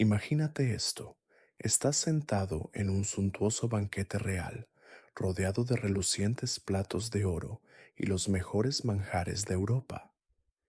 Imagínate esto. Estás sentado en un suntuoso banquete real, rodeado de relucientes platos de oro y los mejores manjares de Europa.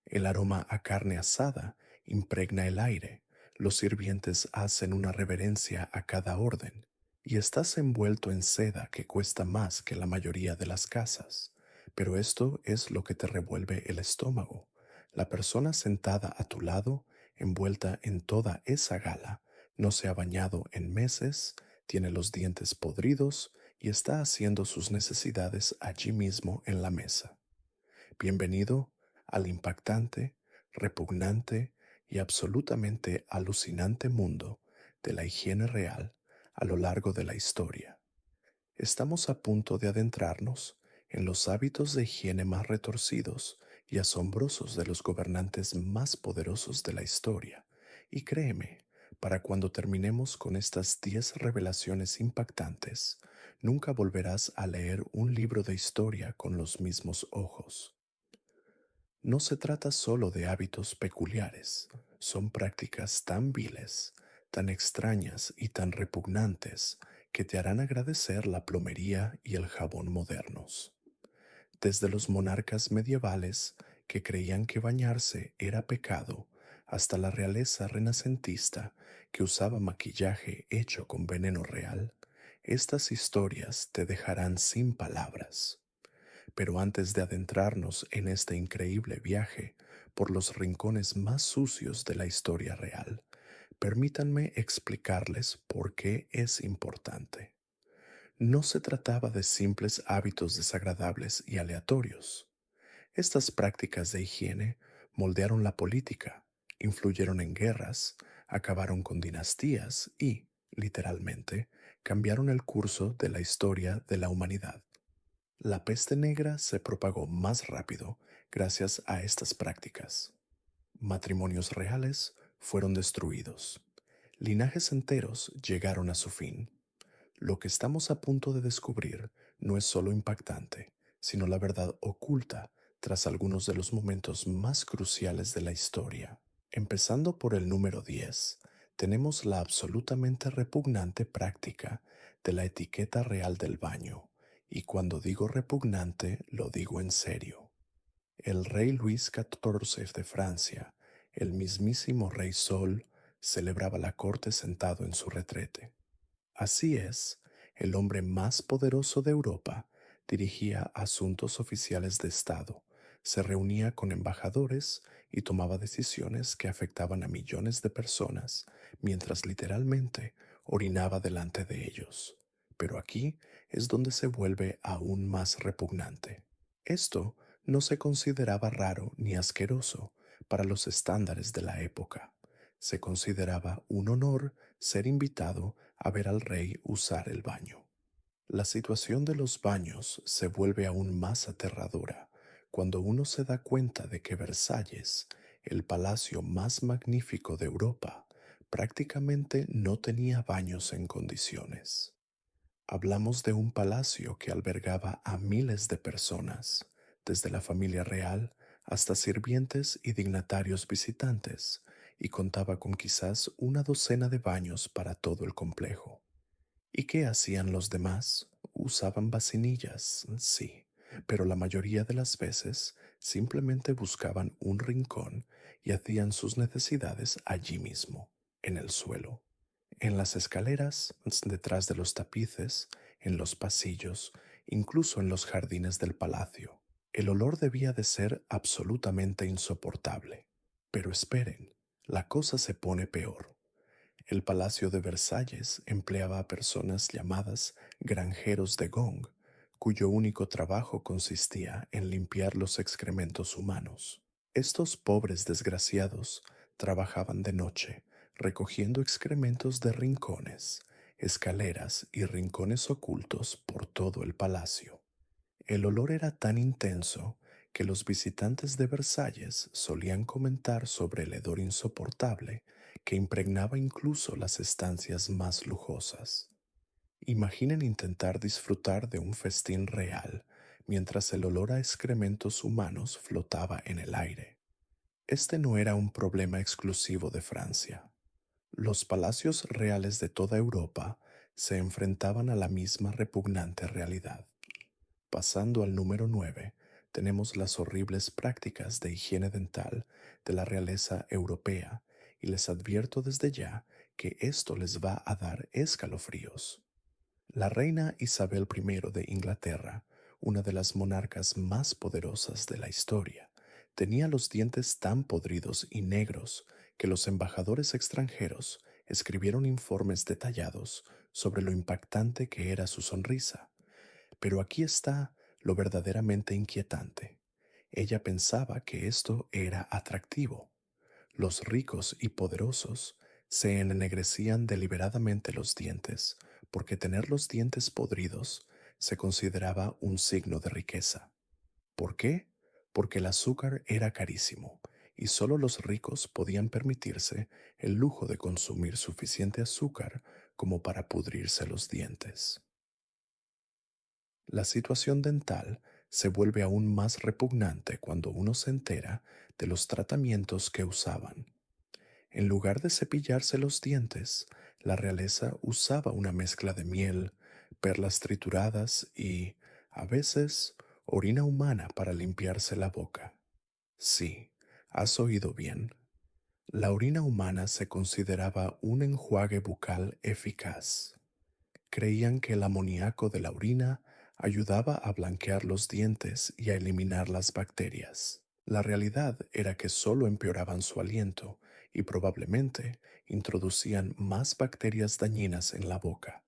El aroma a carne asada impregna el aire, los sirvientes hacen una reverencia a cada orden, y estás envuelto en seda que cuesta más que la mayoría de las casas. Pero esto es lo que te revuelve el estómago. La persona sentada a tu lado, envuelta en toda esa gala, no se ha bañado en meses, tiene los dientes podridos y está haciendo sus necesidades allí mismo en la mesa. Bienvenido al impactante, repugnante y absolutamente alucinante mundo de la higiene real a lo largo de la historia. Estamos a punto de adentrarnos en los hábitos de higiene más retorcidos y asombrosos de los gobernantes más poderosos de la historia. Y créeme, para cuando terminemos con estas 10 revelaciones impactantes, nunca volverás a leer un libro de historia con los mismos ojos. No se trata solo de hábitos peculiares, son prácticas tan viles, tan extrañas y tan repugnantes que te harán agradecer la plomería y el jabón modernos. Desde los monarcas medievales que creían que bañarse era pecado, hasta la realeza renacentista que usaba maquillaje hecho con veneno real, estas historias te dejarán sin palabras. Pero antes de adentrarnos en este increíble viaje por los rincones más sucios de la historia real, permítanme explicarles por qué es importante. No se trataba de simples hábitos desagradables y aleatorios. Estas prácticas de higiene moldearon la política, influyeron en guerras, acabaron con dinastías y, literalmente, cambiaron el curso de la historia de la humanidad. La peste negra se propagó más rápido gracias a estas prácticas. Matrimonios reales fueron destruidos. Linajes enteros llegaron a su fin. Lo que estamos a punto de descubrir no es solo impactante, sino la verdad oculta tras algunos de los momentos más cruciales de la historia. Empezando por el número 10, tenemos la absolutamente repugnante práctica de la etiqueta real del baño, y cuando digo repugnante lo digo en serio. El rey Luis XIV de Francia, el mismísimo Rey Sol, celebraba la corte sentado en su retrete. Así es, el hombre más poderoso de Europa dirigía asuntos oficiales de Estado, se reunía con embajadores y tomaba decisiones que afectaban a millones de personas, mientras literalmente orinaba delante de ellos. Pero aquí es donde se vuelve aún más repugnante. Esto no se consideraba raro ni asqueroso para los estándares de la época. Se consideraba un honor ser invitado a ver al rey usar el baño. La situación de los baños se vuelve aún más aterradora cuando uno se da cuenta de que Versalles, el palacio más magnífico de Europa, prácticamente no tenía baños en condiciones. Hablamos de un palacio que albergaba a miles de personas, desde la familia real hasta sirvientes y dignatarios visitantes, y contaba con quizás una docena de baños para todo el complejo. ¿Y qué hacían los demás? Usaban vacinillas, sí, pero la mayoría de las veces simplemente buscaban un rincón y hacían sus necesidades allí mismo, en el suelo, en las escaleras, detrás de los tapices, en los pasillos, incluso en los jardines del palacio. El olor debía de ser absolutamente insoportable. Pero esperen, la cosa se pone peor. El Palacio de Versalles empleaba a personas llamadas granjeros de gong, cuyo único trabajo consistía en limpiar los excrementos humanos. Estos pobres desgraciados trabajaban de noche, recogiendo excrementos de rincones, escaleras y rincones ocultos por todo el palacio. El olor era tan intenso que los visitantes de Versalles solían comentar sobre el hedor insoportable que impregnaba incluso las estancias más lujosas. Imaginen intentar disfrutar de un festín real mientras el olor a excrementos humanos flotaba en el aire. Este no era un problema exclusivo de Francia. Los palacios reales de toda Europa se enfrentaban a la misma repugnante realidad. Pasando al número 9, tenemos las horribles prácticas de higiene dental de la realeza europea, y les advierto desde ya que esto les va a dar escalofríos. La reina Isabel I de Inglaterra, una de las monarcas más poderosas de la historia, tenía los dientes tan podridos y negros que los embajadores extranjeros escribieron informes detallados sobre lo impactante que era su sonrisa. Pero aquí está lo verdaderamente inquietante. Ella pensaba que esto era atractivo. Los ricos y poderosos se ennegrecían deliberadamente los dientes porque tener los dientes podridos se consideraba un signo de riqueza. ¿Por qué? Porque el azúcar era carísimo y solo los ricos podían permitirse el lujo de consumir suficiente azúcar como para pudrirse los dientes. La situación dental se vuelve aún más repugnante cuando uno se entera de los tratamientos que usaban. En lugar de cepillarse los dientes, la realeza usaba una mezcla de miel, perlas trituradas y, a veces, orina humana para limpiarse la boca. Sí, has oído bien. La orina humana se consideraba un enjuague bucal eficaz. Creían que el amoníaco de la orina ayudaba a blanquear los dientes y a eliminar las bacterias. La realidad era que solo empeoraban su aliento y probablemente introducían más bacterias dañinas en la boca.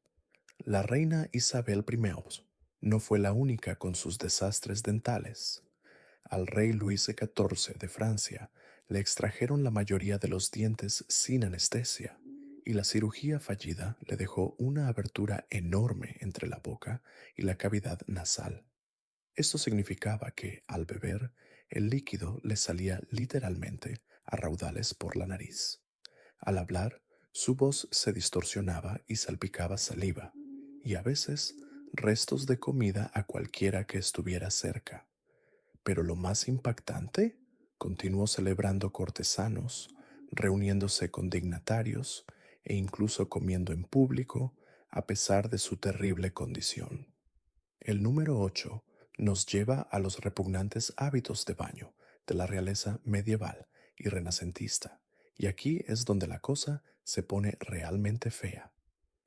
La reina Isabel I no fue la única con sus desastres dentales. Al rey Luis XIV de Francia le extrajeron la mayoría de los dientes sin anestesia, y la cirugía fallida le dejó una abertura enorme entre la boca y la cavidad nasal. Esto significaba que, al beber, el líquido le salía literalmente a raudales por la nariz. Al hablar, su voz se distorsionaba y salpicaba saliva, y a veces restos de comida a cualquiera que estuviera cerca. Pero lo más impactante, continuó celebrando cortesanos, reuniéndose con dignatarios e incluso comiendo en público a pesar de su terrible condición. El número 8 nos lleva a los repugnantes hábitos de baño de la realeza medieval y renacentista, y aquí es donde la cosa se pone realmente fea.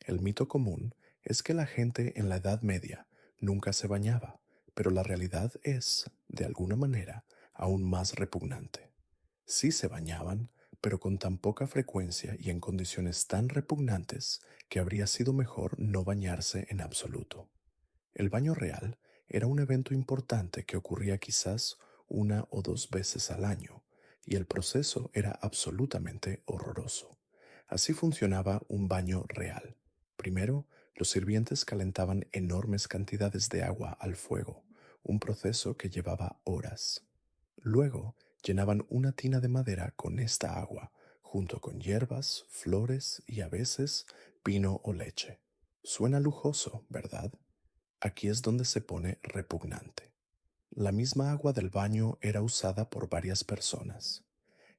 El mito común es que la gente en la Edad Media nunca se bañaba, pero la realidad es, de alguna manera, aún más repugnante. Sí se bañaban, pero con tan poca frecuencia y en condiciones tan repugnantes que habría sido mejor no bañarse en absoluto. El baño real era un evento importante que ocurría quizás una o dos veces al año, y el proceso era absolutamente horroroso. Así funcionaba un baño real. Primero, los sirvientes calentaban enormes cantidades de agua al fuego, un proceso que llevaba horas. Luego, llenaban una tina de madera con esta agua, junto con hierbas, flores y a veces vino o leche. Suena lujoso, ¿verdad? Aquí es donde se pone repugnante. La misma agua del baño era usada por varias personas.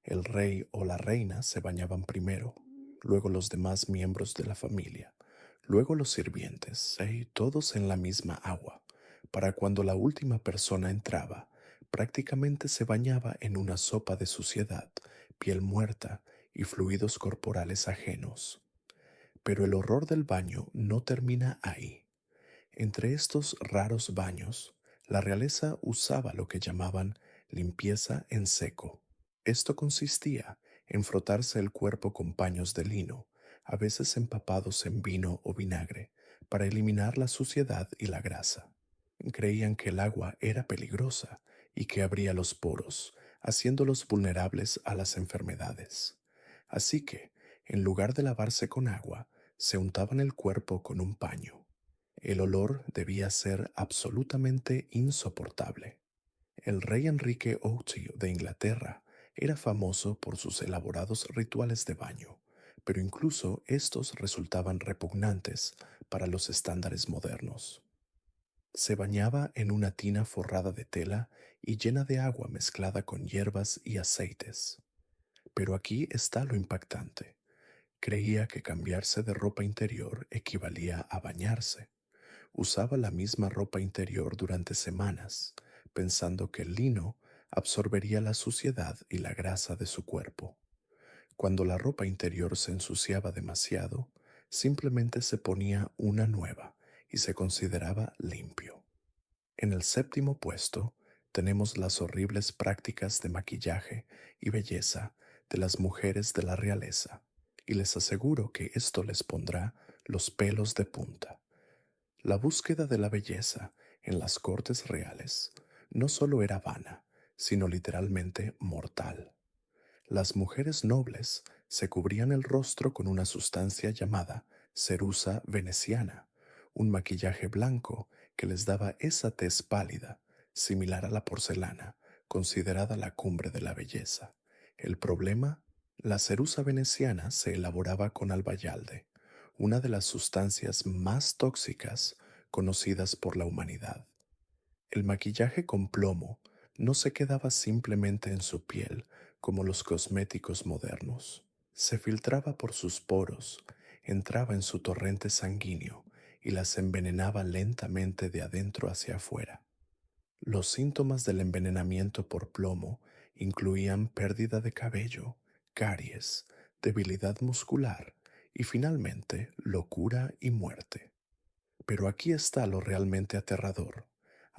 El rey o la reina se bañaban primero, luego los demás miembros de la familia, luego los sirvientes, y todos en la misma agua. Para cuando la última persona entraba, prácticamente se bañaba en una sopa de suciedad, piel muerta y fluidos corporales ajenos. Pero el horror del baño no termina ahí. Entre estos raros baños, la realeza usaba lo que llamaban limpieza en seco. Esto consistía en frotarse el cuerpo con paños de lino, a veces empapados en vino o vinagre, para eliminar la suciedad y la grasa. Creían que el agua era peligrosa y que abría los poros, haciéndolos vulnerables a las enfermedades. Así que, en lugar de lavarse con agua, se untaban el cuerpo con un paño. El olor debía ser absolutamente insoportable. El rey Enrique VIII de Inglaterra era famoso por sus elaborados rituales de baño, pero incluso estos resultaban repugnantes para los estándares modernos. Se bañaba en una tina forrada de tela y llena de agua mezclada con hierbas y aceites. Pero aquí está lo impactante. Creía que cambiarse de ropa interior equivalía a bañarse. Usaba la misma ropa interior durante semanas, pensando que el lino absorbería la suciedad y la grasa de su cuerpo. Cuando la ropa interior se ensuciaba demasiado, simplemente se ponía una nueva y se consideraba limpio. En el séptimo puesto tenemos las horribles prácticas de maquillaje y belleza de las mujeres de la realeza, y les aseguro que esto les pondrá los pelos de punta. La búsqueda de la belleza en las cortes reales no solo era vana, sino literalmente mortal. Las mujeres nobles se cubrían el rostro con una sustancia llamada cerusa veneciana, un maquillaje blanco que les daba esa tez pálida, similar a la porcelana, considerada la cumbre de la belleza. El problema, la cerusa veneciana se elaboraba con albayalde, una de las sustancias más tóxicas conocidas por la humanidad. El maquillaje con plomo no se quedaba simplemente en su piel como los cosméticos modernos. Se filtraba por sus poros, entraba en su torrente sanguíneo y las envenenaba lentamente de adentro hacia afuera. Los síntomas del envenenamiento por plomo incluían pérdida de cabello, caries, debilidad muscular y finalmente locura y muerte. Pero aquí está lo realmente aterrador.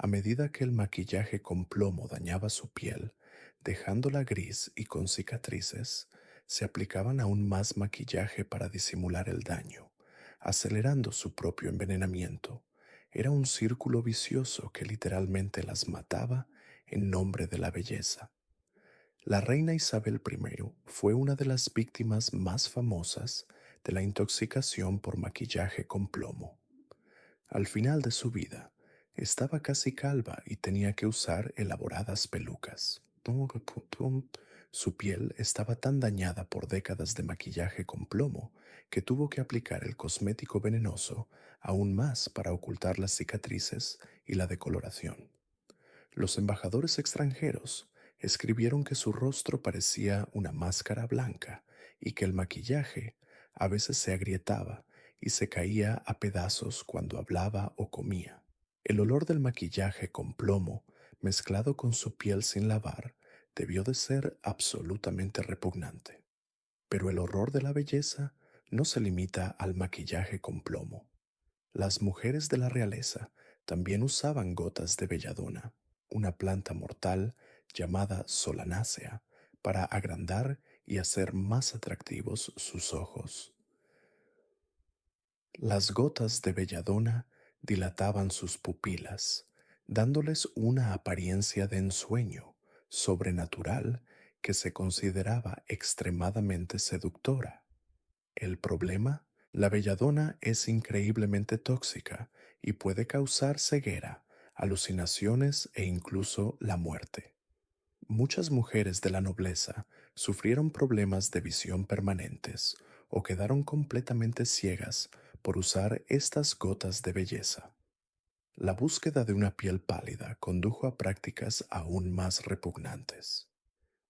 A medida que el maquillaje con plomo dañaba su piel, dejándola gris y con cicatrices, se aplicaban aún más maquillaje para disimular el daño, acelerando su propio envenenamiento. Era un círculo vicioso que literalmente las mataba en nombre de la belleza. La reina Isabel I fue una de las víctimas más famosas de la intoxicación por maquillaje con plomo. Al final de su vida, estaba casi calva y tenía que usar elaboradas pelucas. Su piel estaba tan dañada por décadas de maquillaje con plomo que tuvo que aplicar el cosmético venenoso aún más para ocultar las cicatrices y la decoloración. Los embajadores extranjeros escribieron que su rostro parecía una máscara blanca y que el maquillaje a veces se agrietaba y se caía a pedazos cuando hablaba o comía. El olor del maquillaje con plomo, mezclado con su piel sin lavar, debió de ser absolutamente repugnante. Pero el horror de la belleza no se limita al maquillaje con plomo. Las mujeres de la realeza también usaban gotas de belladona, una planta mortal llamada solanácea, para agrandar y hacer más atractivos sus ojos. Las gotas de belladona dilataban sus pupilas, dándoles una apariencia de ensueño sobrenatural que se consideraba extremadamente seductora. El problema, la belladona es increíblemente tóxica y puede causar ceguera, alucinaciones e incluso la muerte. Muchas mujeres de la nobleza sufrieron problemas de visión permanentes o quedaron completamente ciegas por usar estas gotas de belleza. La búsqueda de una piel pálida condujo a prácticas aún más repugnantes.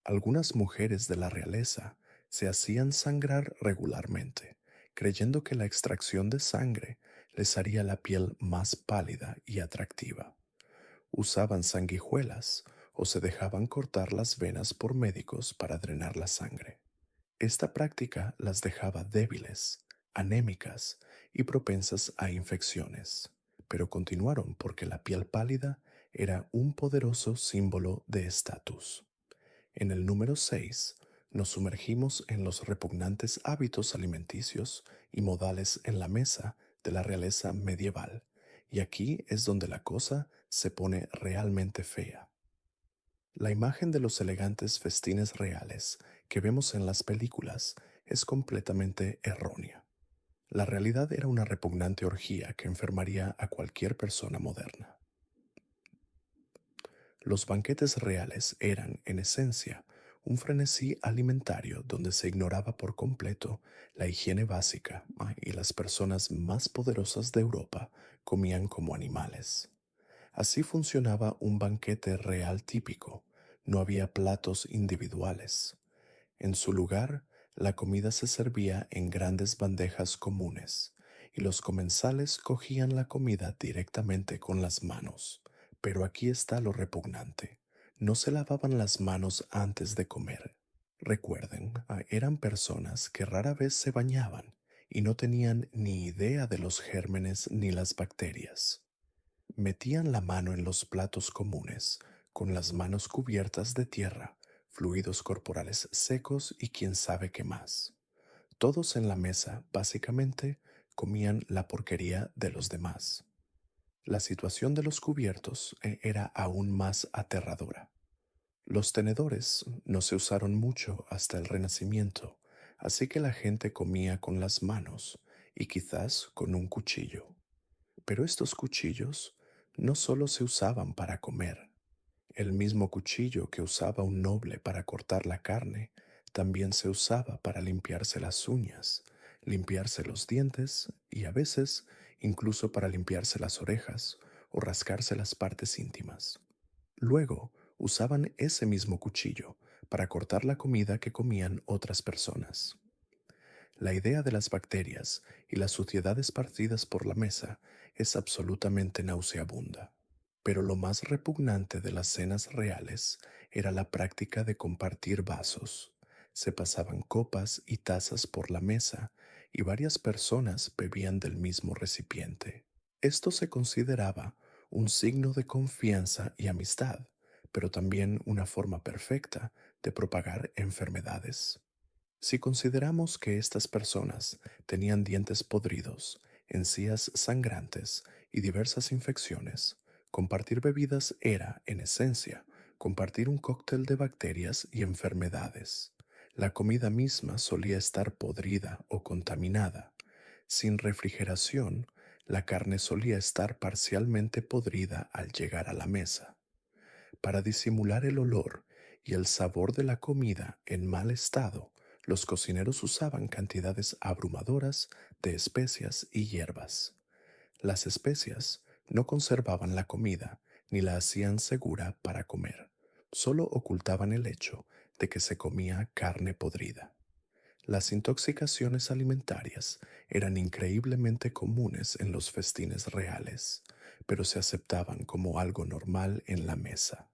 Algunas mujeres de la realeza se hacían sangrar regularmente, creyendo que la extracción de sangre les haría la piel más pálida y atractiva. Usaban sanguijuelas o se dejaban cortar las venas por médicos para drenar la sangre. Esta práctica las dejaba débiles, anémicas y propensas a infecciones, pero continuaron porque la piel pálida era un poderoso símbolo de estatus. En el número 6, nos sumergimos en los repugnantes hábitos alimenticios y modales en la mesa de la realeza medieval, y aquí es donde la cosa se pone realmente fea. La imagen de los elegantes festines reales que vemos en las películas es completamente errónea. La realidad era una repugnante orgía que enfermaría a cualquier persona moderna. Los banquetes reales eran, en esencia, un frenesí alimentario donde se ignoraba por completo la higiene básica y las personas más poderosas de Europa comían como animales. Así funcionaba un banquete real típico. No había platos individuales. En su lugar, La comida se servía en grandes bandejas comunes, y los comensales cogían la comida directamente con las manos. Pero aquí está lo repugnante. No se lavaban las manos antes de comer. Recuerden, eran personas que rara vez se bañaban y no tenían ni idea de los gérmenes ni las bacterias. Metían la mano en los platos comunes, con las manos cubiertas de tierra, fluidos corporales secos y quién sabe qué más. Todos en la mesa, básicamente, comían la porquería de los demás. La situación de los cubiertos era aún más aterradora. Los tenedores no se usaron mucho hasta el Renacimiento, así que la gente comía con las manos y quizás con un cuchillo. Pero estos cuchillos no solo se usaban para comer. El mismo cuchillo que usaba un noble para cortar la carne también se usaba para limpiarse las uñas, limpiarse los dientes y a veces incluso para limpiarse las orejas o rascarse las partes íntimas. Luego usaban ese mismo cuchillo para cortar la comida que comían otras personas. La idea de las bacterias y las suciedades esparcidas por la mesa es absolutamente nauseabunda. Pero lo más repugnante de las cenas reales era la práctica de compartir vasos. Se pasaban copas y tazas por la mesa y varias personas bebían del mismo recipiente. Esto se consideraba un signo de confianza y amistad, pero también una forma perfecta de propagar enfermedades. Si consideramos que estas personas tenían dientes podridos, encías sangrantes y diversas infecciones, compartir bebidas era, en esencia, compartir un cóctel de bacterias y enfermedades. La comida misma solía estar podrida o contaminada. Sin refrigeración, la carne solía estar parcialmente podrida al llegar a la mesa. Para disimular el olor y el sabor de la comida en mal estado, los cocineros usaban cantidades abrumadoras de especias y hierbas. Las especias no conservaban la comida ni la hacían segura para comer, solo ocultaban el hecho de que se comía carne podrida. Las intoxicaciones alimentarias eran increíblemente comunes en los festines reales, pero se aceptaban como algo normal en la mesa.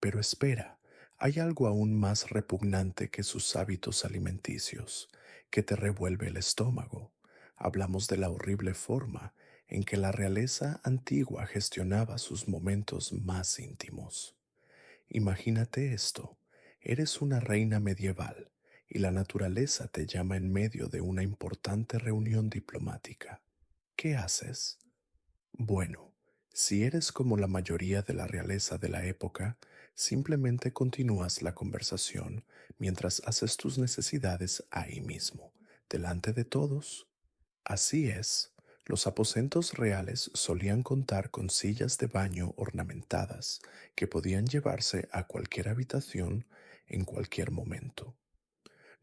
Pero espera, hay algo aún más repugnante que sus hábitos alimenticios, que te revuelve el estómago. Hablamos de la horrible forma en que la realeza antigua gestionaba sus momentos más íntimos. Imagínate esto, eres una reina medieval y la naturaleza te llama en medio de una importante reunión diplomática. ¿Qué haces? Bueno, si eres como la mayoría de la realeza de la época, simplemente continúas la conversación mientras haces tus necesidades ahí mismo, delante de todos. Así es, los aposentos reales solían contar con sillas de baño ornamentadas que podían llevarse a cualquier habitación en cualquier momento.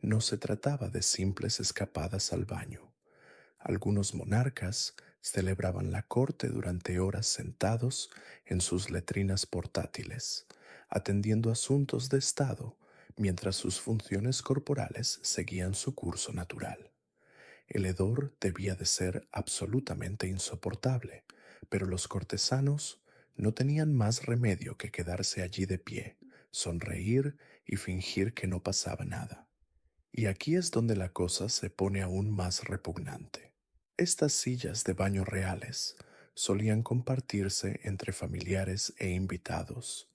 No se trataba de simples escapadas al baño. Algunos monarcas celebraban la corte durante horas sentados en sus letrinas portátiles, atendiendo asuntos de Estado mientras sus funciones corporales seguían su curso natural. El hedor debía de ser absolutamente insoportable, pero los cortesanos no tenían más remedio que quedarse allí de pie, sonreír y fingir que no pasaba nada. Y aquí es donde la cosa se pone aún más repugnante. Estas sillas de baño reales solían compartirse entre familiares e invitados.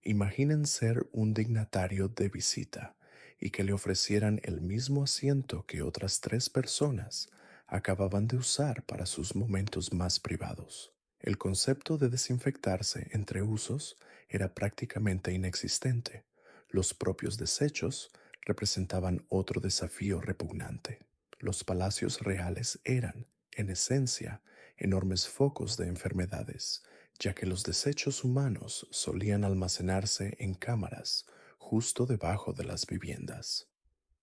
Imaginen ser un dignatario de visita y que le ofrecieran el mismo asiento que otras tres personas acababan de usar para sus momentos más privados. El concepto de desinfectarse entre usos era prácticamente inexistente. Los propios desechos representaban otro desafío repugnante. Los palacios reales eran, en esencia, enormes focos de enfermedades, ya que los desechos humanos solían almacenarse en cámaras justo debajo de las viviendas.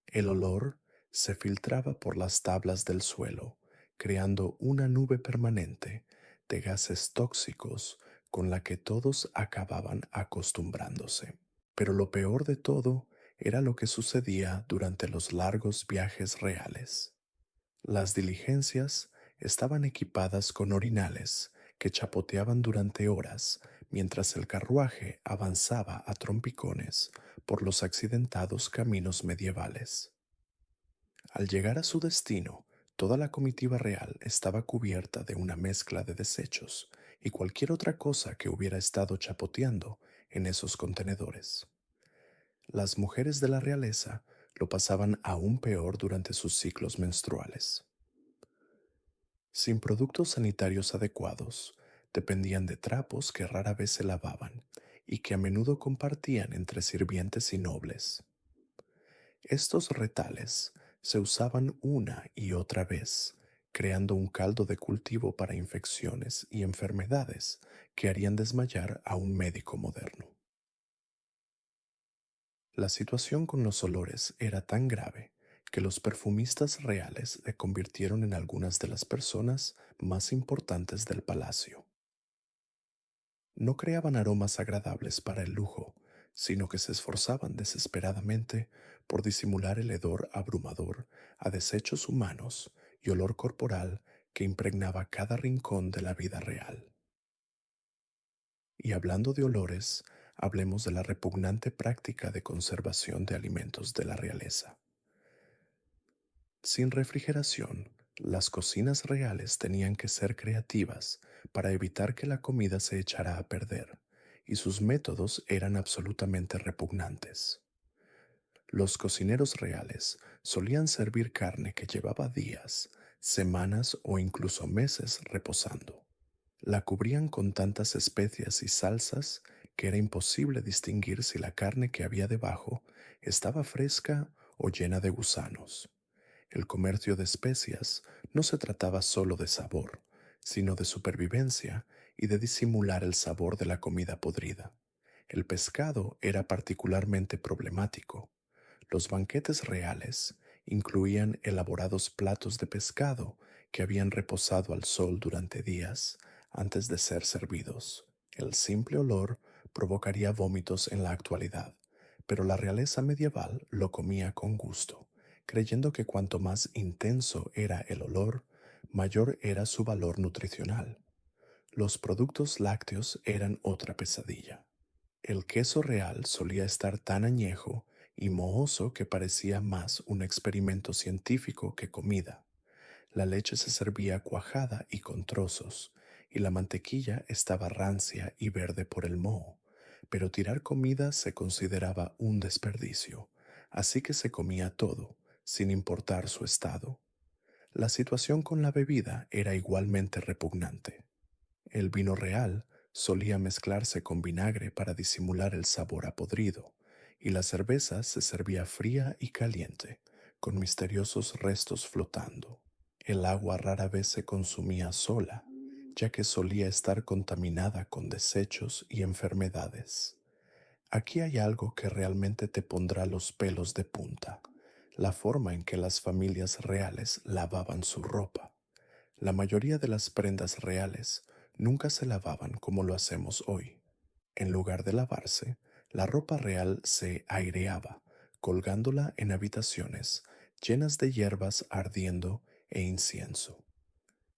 El olor se filtraba por las tablas del suelo, creando una nube permanente de gases tóxicos con la que todos acababan acostumbrándose. Pero lo peor de todo era lo que sucedía durante los largos viajes reales. Las diligencias estaban equipadas con orinales que chapoteaban durante horas mientras el carruaje avanzaba a trompicones por los accidentados caminos medievales. Al llegar a su destino, toda la comitiva real estaba cubierta de una mezcla de desechos y cualquier otra cosa que hubiera estado chapoteando en esos contenedores. Las mujeres de la realeza lo pasaban aún peor durante sus ciclos menstruales. Sin productos sanitarios adecuados, dependían de trapos que rara vez se lavaban y que a menudo compartían entre sirvientes y nobles. Estos retales se usaban una y otra vez, creando un caldo de cultivo para infecciones y enfermedades que harían desmayar a un médico moderno. La situación con los olores era tan grave que los perfumistas reales se convirtieron en algunas de las personas más importantes del palacio. No creaban aromas agradables para el lujo, sino que se esforzaban desesperadamente por disimular el hedor abrumador a desechos humanos y olor corporal que impregnaba cada rincón de la vida real. Y hablando de olores, hablemos de la repugnante práctica de conservación de alimentos de la realeza. Sin refrigeración, las cocinas reales tenían que ser creativas para evitar que la comida se echara a perder, y sus métodos eran absolutamente repugnantes. Los cocineros reales solían servir carne que llevaba días, semanas o incluso meses reposando. La cubrían con tantas especias y salsas que era imposible distinguir si la carne que había debajo estaba fresca o llena de gusanos. El comercio de especias no se trataba solo de sabor, sino de supervivencia y de disimular el sabor de la comida podrida. El pescado era particularmente problemático. Los banquetes reales incluían elaborados platos de pescado que habían reposado al sol durante días antes de ser servidos. El simple olor provocaría vómitos en la actualidad, pero la realeza medieval lo comía con gusto, creyendo que cuanto más intenso era el olor, mayor era su valor nutricional. Los productos lácteos eran otra pesadilla. El queso real solía estar tan añejo y mohoso que parecía más un experimento científico que comida. La leche se servía cuajada y con trozos, y la mantequilla estaba rancia y verde por el moho, pero tirar comida se consideraba un desperdicio, así que se comía todo, sin importar su estado. La situación con la bebida era igualmente repugnante. El vino real solía mezclarse con vinagre para disimular el sabor a podrido, y la cerveza se servía fría y caliente, con misteriosos restos flotando. El agua rara vez se consumía sola, ya que solía estar contaminada con desechos y enfermedades. Aquí hay algo que realmente te pondrá los pelos de punta: la forma en que las familias reales lavaban su ropa. La mayoría de las prendas reales nunca se lavaban como lo hacemos hoy. En lugar de lavarse, la ropa real se aireaba, colgándola en habitaciones llenas de hierbas ardiendo e incienso.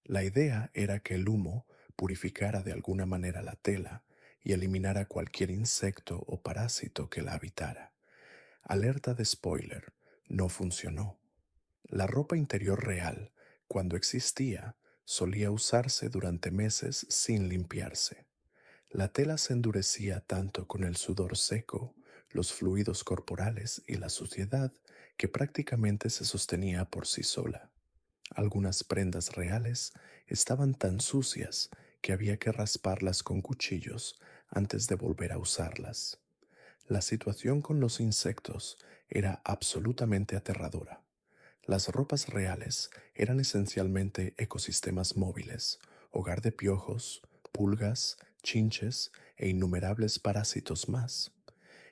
La idea era que el humo purificara de alguna manera la tela y eliminara cualquier insecto o parásito que la habitara. Alerta de spoiler: no funcionó. La ropa interior real, cuando existía, solía usarse durante meses sin limpiarse. La tela se endurecía tanto con el sudor seco, los fluidos corporales y la suciedad que prácticamente se sostenía por sí sola. Algunas prendas reales estaban tan sucias que había que rasparlas con cuchillos antes de volver a usarlas. La situación con los insectos era absolutamente aterradora. Las ropas reales eran esencialmente ecosistemas móviles, hogar de piojos, pulgas, chinches e innumerables parásitos más.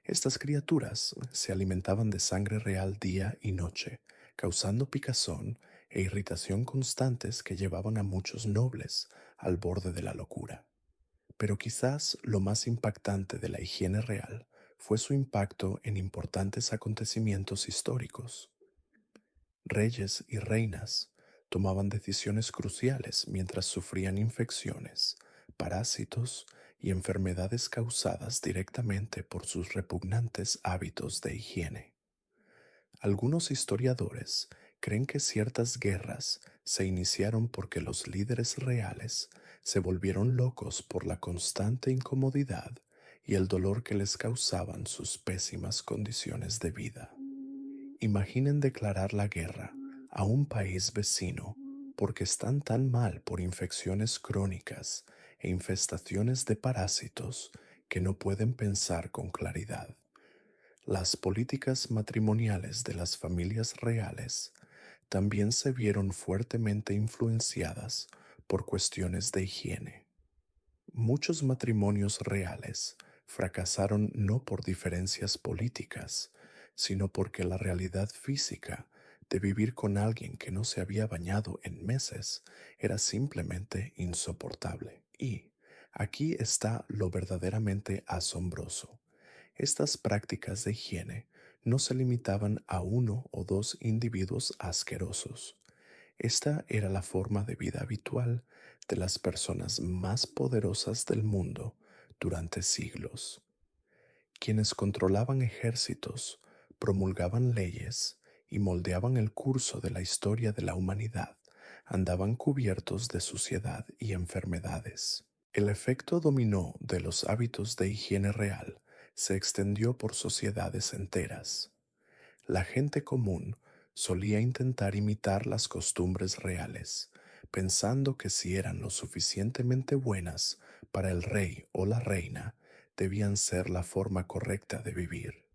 Estas criaturas se alimentaban de sangre real día y noche, causando picazón e irritación constantes que llevaban a muchos nobles al borde de la locura. Pero quizás lo más impactante de la higiene real fue su impacto en importantes acontecimientos históricos. Reyes y reinas tomaban decisiones cruciales mientras sufrían infecciones, parásitos y enfermedades causadas directamente por sus repugnantes hábitos de higiene. Algunos historiadores creen que ciertas guerras se iniciaron porque los líderes reales se volvieron locos por la constante incomodidad y el dolor que les causaban sus pésimas condiciones de vida. Imaginen declarar la guerra a un país vecino porque están tan mal por infecciones crónicas e infestaciones de parásitos que no pueden pensar con claridad. Las políticas matrimoniales de las familias reales también se vieron fuertemente influenciadas por cuestiones de higiene. Muchos matrimonios reales fracasaron no por diferencias políticas, sino porque la realidad física de vivir con alguien que no se había bañado en meses era simplemente insoportable. Y aquí está lo verdaderamente asombroso. Estas prácticas de higiene no se limitaban a uno o dos individuos asquerosos. Esta era la forma de vida habitual de las personas más poderosas del mundo durante siglos, quienes controlaban ejércitos, promulgaban leyes y moldeaban el curso de la historia de la humanidad, andaban cubiertos de suciedad y enfermedades. El efecto dominó de los hábitos de higiene real se extendió por sociedades enteras. La gente común solía intentar imitar las costumbres reales, pensando que si eran lo suficientemente buenas para el rey o la reina, debían ser la forma correcta de vivir.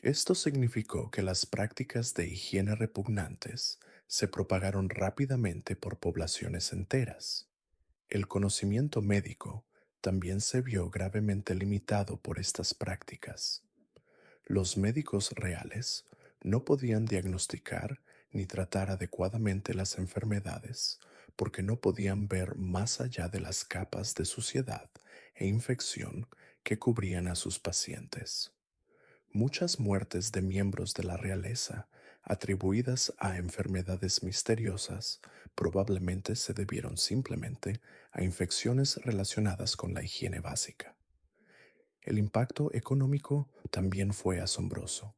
Esto significó que las prácticas de higiene repugnantes se propagaron rápidamente por poblaciones enteras. El conocimiento médico también se vio gravemente limitado por estas prácticas. Los médicos reales no podían diagnosticar ni tratar adecuadamente las enfermedades porque no podían ver más allá de las capas de suciedad e infección que cubrían a sus pacientes. Muchas muertes de miembros de la realeza atribuidas a enfermedades misteriosas probablemente se debieron simplemente a infecciones relacionadas con la higiene básica. El impacto económico también fue asombroso.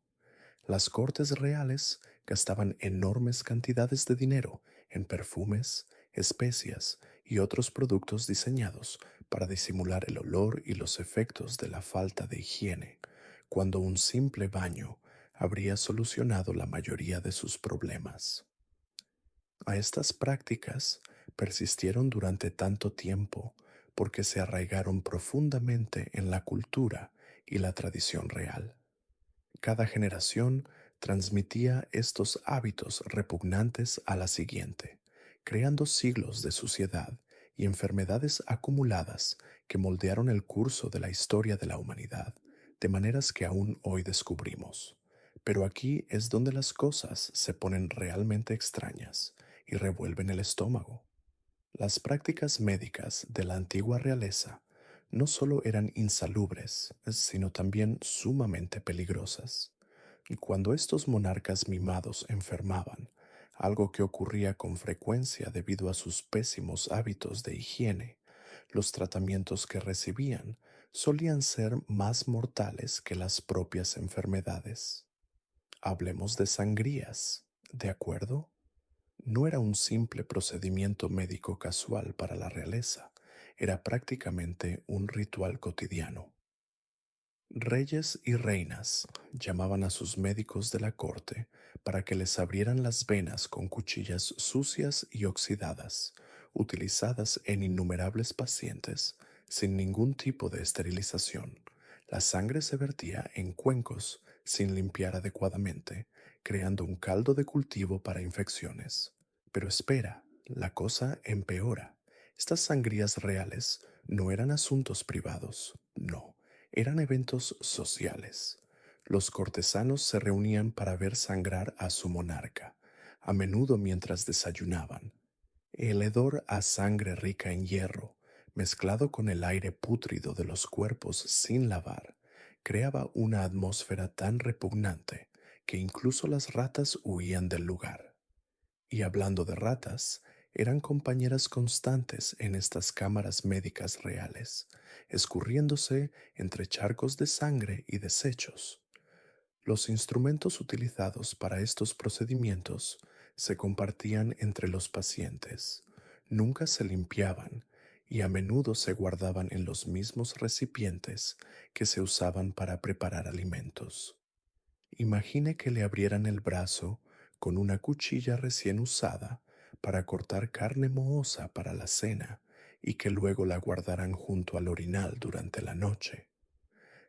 Las cortes reales gastaban enormes cantidades de dinero en perfumes, especias y otros productos diseñados para disimular el olor y los efectos de la falta de higiene, cuando un simple baño habría solucionado la mayoría de sus problemas. A estas prácticas persistieron durante tanto tiempo porque se arraigaron profundamente en la cultura y la tradición real. Cada generación transmitía estos hábitos repugnantes a la siguiente, creando siglos de suciedad y enfermedades acumuladas que moldearon el curso de la historia de la humanidad, de maneras que aún hoy descubrimos. Pero aquí es donde las cosas se ponen realmente extrañas y revuelven el estómago. Las prácticas médicas de la antigua realeza no solo eran insalubres, sino también sumamente peligrosas. Y cuando estos monarcas mimados enfermaban, algo que ocurría con frecuencia debido a sus pésimos hábitos de higiene, los tratamientos que recibían solían ser más mortales que las propias enfermedades. Hablemos de sangrías, ¿de acuerdo? No era un simple procedimiento médico casual para la realeza, era prácticamente un ritual cotidiano. Reyes y reinas llamaban a sus médicos de la corte para que les abrieran las venas con cuchillas sucias y oxidadas, utilizadas en innumerables pacientes sin ningún tipo de esterilización. La sangre se vertía en cuencos sin limpiar adecuadamente, creando un caldo de cultivo para infecciones. Pero espera, la cosa empeora. Estas sangrías reales no eran asuntos privados, no, eran eventos sociales. Los cortesanos se reunían para ver sangrar a su monarca, a menudo mientras desayunaban. El hedor a sangre rica en hierro, mezclado con el aire pútrido de los cuerpos sin lavar, creaba una atmósfera tan repugnante que incluso las ratas huían del lugar. Y hablando de ratas, eran compañeras constantes en estas cámaras médicas reales, escurriéndose entre charcos de sangre y desechos. Los instrumentos utilizados para estos procedimientos se compartían entre los pacientes, nunca se limpiaban y a menudo se guardaban en los mismos recipientes que se usaban para preparar alimentos. Imagine que le abrieran el brazo con una cuchilla recién usada para cortar carne mohosa para la cena y que luego la guardaran junto al orinal durante la noche.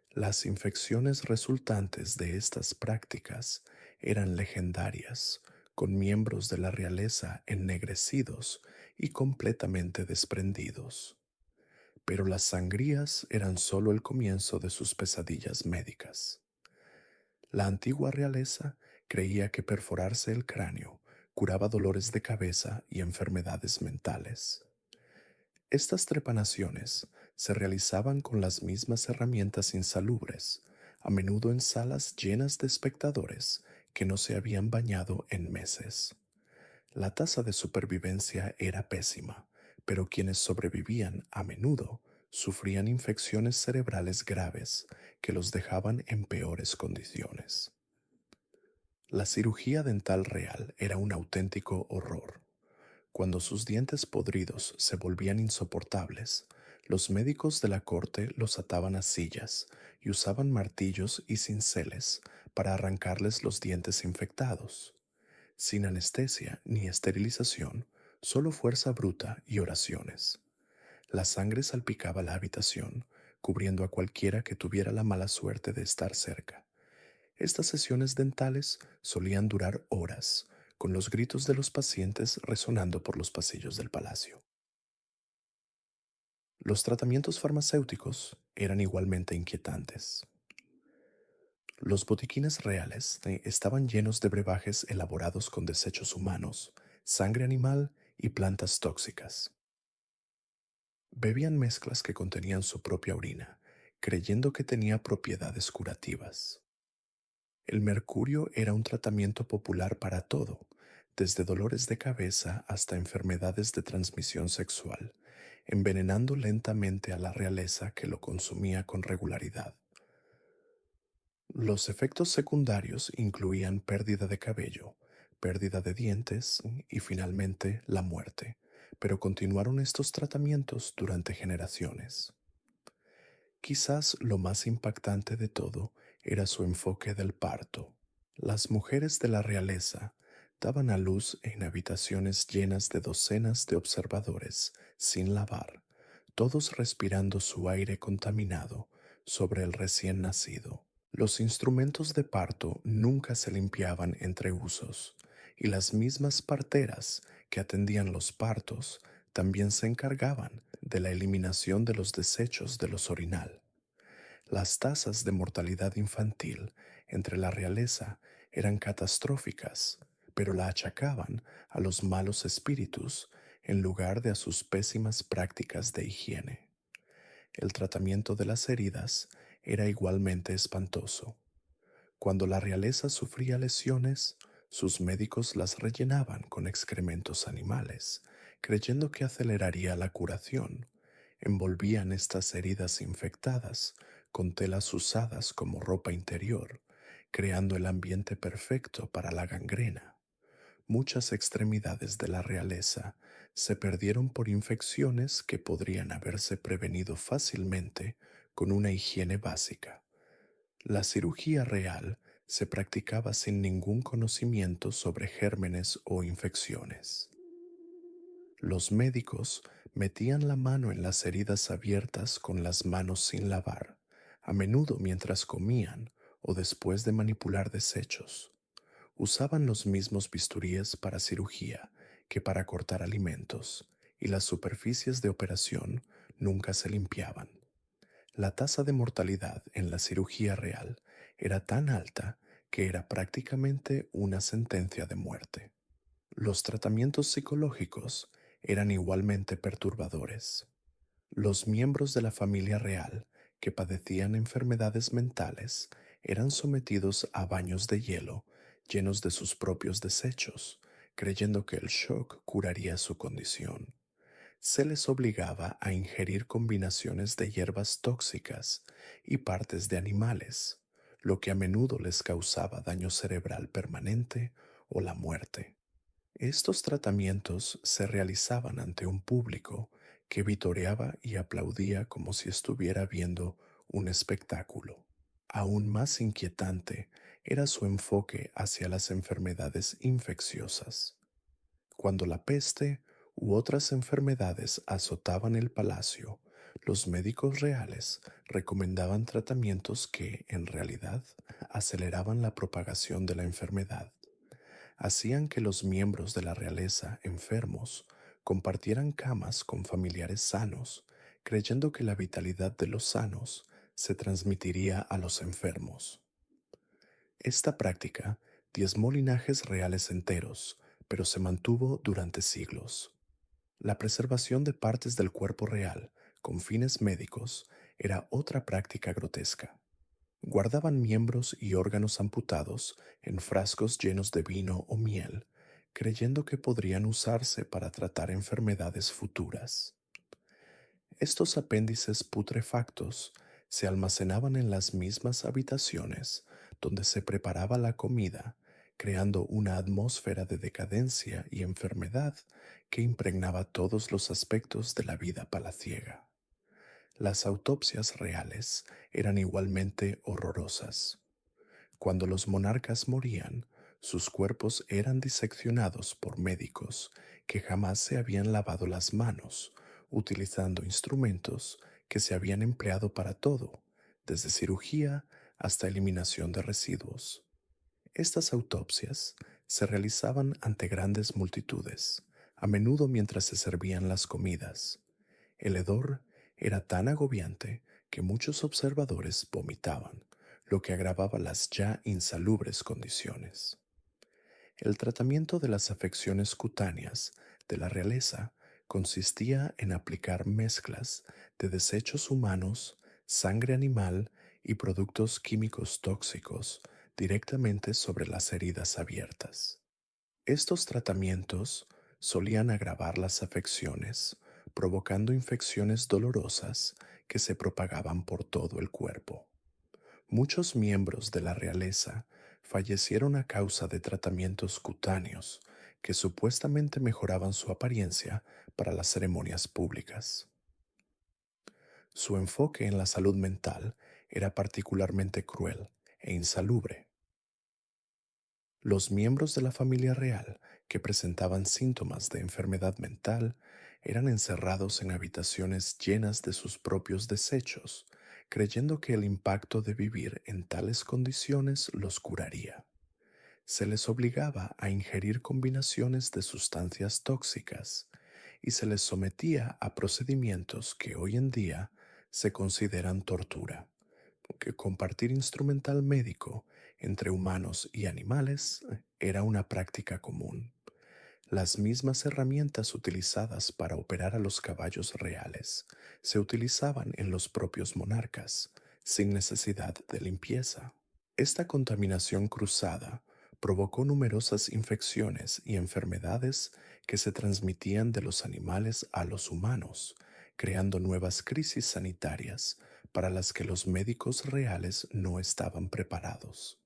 Las infecciones resultantes de estas prácticas eran legendarias, con miembros de la realeza ennegrecidos y completamente desprendidos. Pero las sangrías eran solo el comienzo de sus pesadillas médicas. La antigua realeza creía que perforarse el cráneo curaba dolores de cabeza y enfermedades mentales. Estas trepanaciones se realizaban con las mismas herramientas insalubres, a menudo en salas llenas de espectadores que no se habían bañado en meses. La tasa de supervivencia era pésima, pero quienes sobrevivían a menudo sufrían infecciones cerebrales graves que los dejaban en peores condiciones. La cirugía dental real era un auténtico horror. Cuando sus dientes podridos se volvían insoportables, los médicos de la corte los ataban a sillas y usaban martillos y cinceles para arrancarles los dientes infectados. Sin anestesia ni esterilización, solo fuerza bruta y oraciones. La sangre salpicaba la habitación, cubriendo a cualquiera que tuviera la mala suerte de estar cerca. Estas sesiones dentales solían durar horas, con los gritos de los pacientes resonando por los pasillos del palacio. Los tratamientos farmacéuticos eran igualmente inquietantes. Los botiquines reales estaban llenos de brebajes elaborados con desechos humanos, sangre animal y plantas tóxicas. Bebían mezclas que contenían su propia orina, creyendo que tenía propiedades curativas. El mercurio era un tratamiento popular para todo, desde dolores de cabeza hasta enfermedades de transmisión sexual, envenenando lentamente a la realeza que lo consumía con regularidad. Los efectos secundarios incluían pérdida de cabello, pérdida de dientes y finalmente la muerte, pero continuaron estos tratamientos durante generaciones. Quizás lo más impactante de todo era su enfoque del parto. Las mujeres de la realeza daban a luz en habitaciones llenas de docenas de observadores, sin lavar, todos respirando su aire contaminado sobre el recién nacido. Los instrumentos de parto nunca se limpiaban entre usos, y las mismas parteras que atendían los partos también se encargaban de la eliminación de los desechos de los orinal. Las tasas de mortalidad infantil entre la realeza eran catastróficas, pero la achacaban a los malos espíritus en lugar de a sus pésimas prácticas de higiene. El tratamiento de las heridas era igualmente espantoso. Cuando la realeza sufría lesiones, sus médicos las rellenaban con excrementos animales, creyendo que aceleraría la curación. Envolvían estas heridas infectadas con telas usadas como ropa interior, creando el ambiente perfecto para la gangrena. Muchas extremidades de la realeza se perdieron por infecciones que podrían haberse prevenido fácilmente con una higiene básica. La cirugía real se practicaba sin ningún conocimiento sobre gérmenes o infecciones. Los médicos metían la mano en las heridas abiertas con las manos sin lavar, a menudo mientras comían o después de manipular desechos. Usaban los mismos bisturíes para cirugía que para cortar alimentos, y las superficies de operación nunca se limpiaban. La tasa de mortalidad en la cirugía real era tan alta que era prácticamente una sentencia de muerte. Los tratamientos psicológicos eran igualmente perturbadores. Los miembros de la familia real que padecían enfermedades mentales eran sometidos a baños de hielo llenos de sus propios desechos, creyendo que el shock curaría su condición. Se les obligaba a ingerir combinaciones de hierbas tóxicas y partes de animales, lo que a menudo les causaba daño cerebral permanente o la muerte. Estos tratamientos se realizaban ante un público que vitoreaba y aplaudía como si estuviera viendo un espectáculo. Aún más inquietante era su enfoque hacia las enfermedades infecciosas. Cuando la peste u otras enfermedades azotaban el palacio, los médicos reales recomendaban tratamientos que, en realidad, aceleraban la propagación de la enfermedad. Hacían que los miembros de la realeza enfermos compartieran camas con familiares sanos, creyendo que la vitalidad de los sanos se transmitiría a los enfermos. Esta práctica diezmó linajes reales enteros, pero se mantuvo durante siglos. La preservación de partes del cuerpo real con fines médicos era otra práctica grotesca. Guardaban miembros y órganos amputados en frascos llenos de vino o miel, creyendo que podrían usarse para tratar enfermedades futuras. Estos apéndices putrefactos se almacenaban en las mismas habitaciones donde se preparaba la comida, creando una atmósfera de decadencia y enfermedad que impregnaba todos los aspectos de la vida palaciega. Las autopsias reales eran igualmente horrorosas. Cuando los monarcas morían, sus cuerpos eran diseccionados por médicos que jamás se habían lavado las manos, utilizando instrumentos que se habían empleado para todo, desde cirugía hasta eliminación de residuos. Estas autopsias se realizaban ante grandes multitudes, a menudo mientras se servían las comidas. El hedor era tan agobiante que muchos observadores vomitaban, lo que agravaba las ya insalubres condiciones. El tratamiento de las afecciones cutáneas de la realeza consistía en aplicar mezclas de desechos humanos, sangre animal y productos químicos tóxicos directamente sobre las heridas abiertas. Estos tratamientos solían agravar las afecciones, provocando infecciones dolorosas que se propagaban por todo el cuerpo. Muchos miembros de la realeza fallecieron a causa de tratamientos cutáneos que supuestamente mejoraban su apariencia para las ceremonias públicas. Su enfoque en la salud mental era particularmente cruel e insalubre. Los miembros de la familia real que presentaban síntomas de enfermedad mental eran encerrados en habitaciones llenas de sus propios desechos, creyendo que el impacto de vivir en tales condiciones los curaría. Se les obligaba a ingerir combinaciones de sustancias tóxicas y se les sometía a procedimientos que hoy en día se consideran tortura, que compartir instrumental médico entre humanos y animales era una práctica común. Las mismas herramientas utilizadas para operar a los caballos reales se utilizaban en los propios monarcas, sin necesidad de limpieza. Esta contaminación cruzada provocó numerosas infecciones y enfermedades que se transmitían de los animales a los humanos, creando nuevas crisis sanitarias para las que los médicos reales no estaban preparados.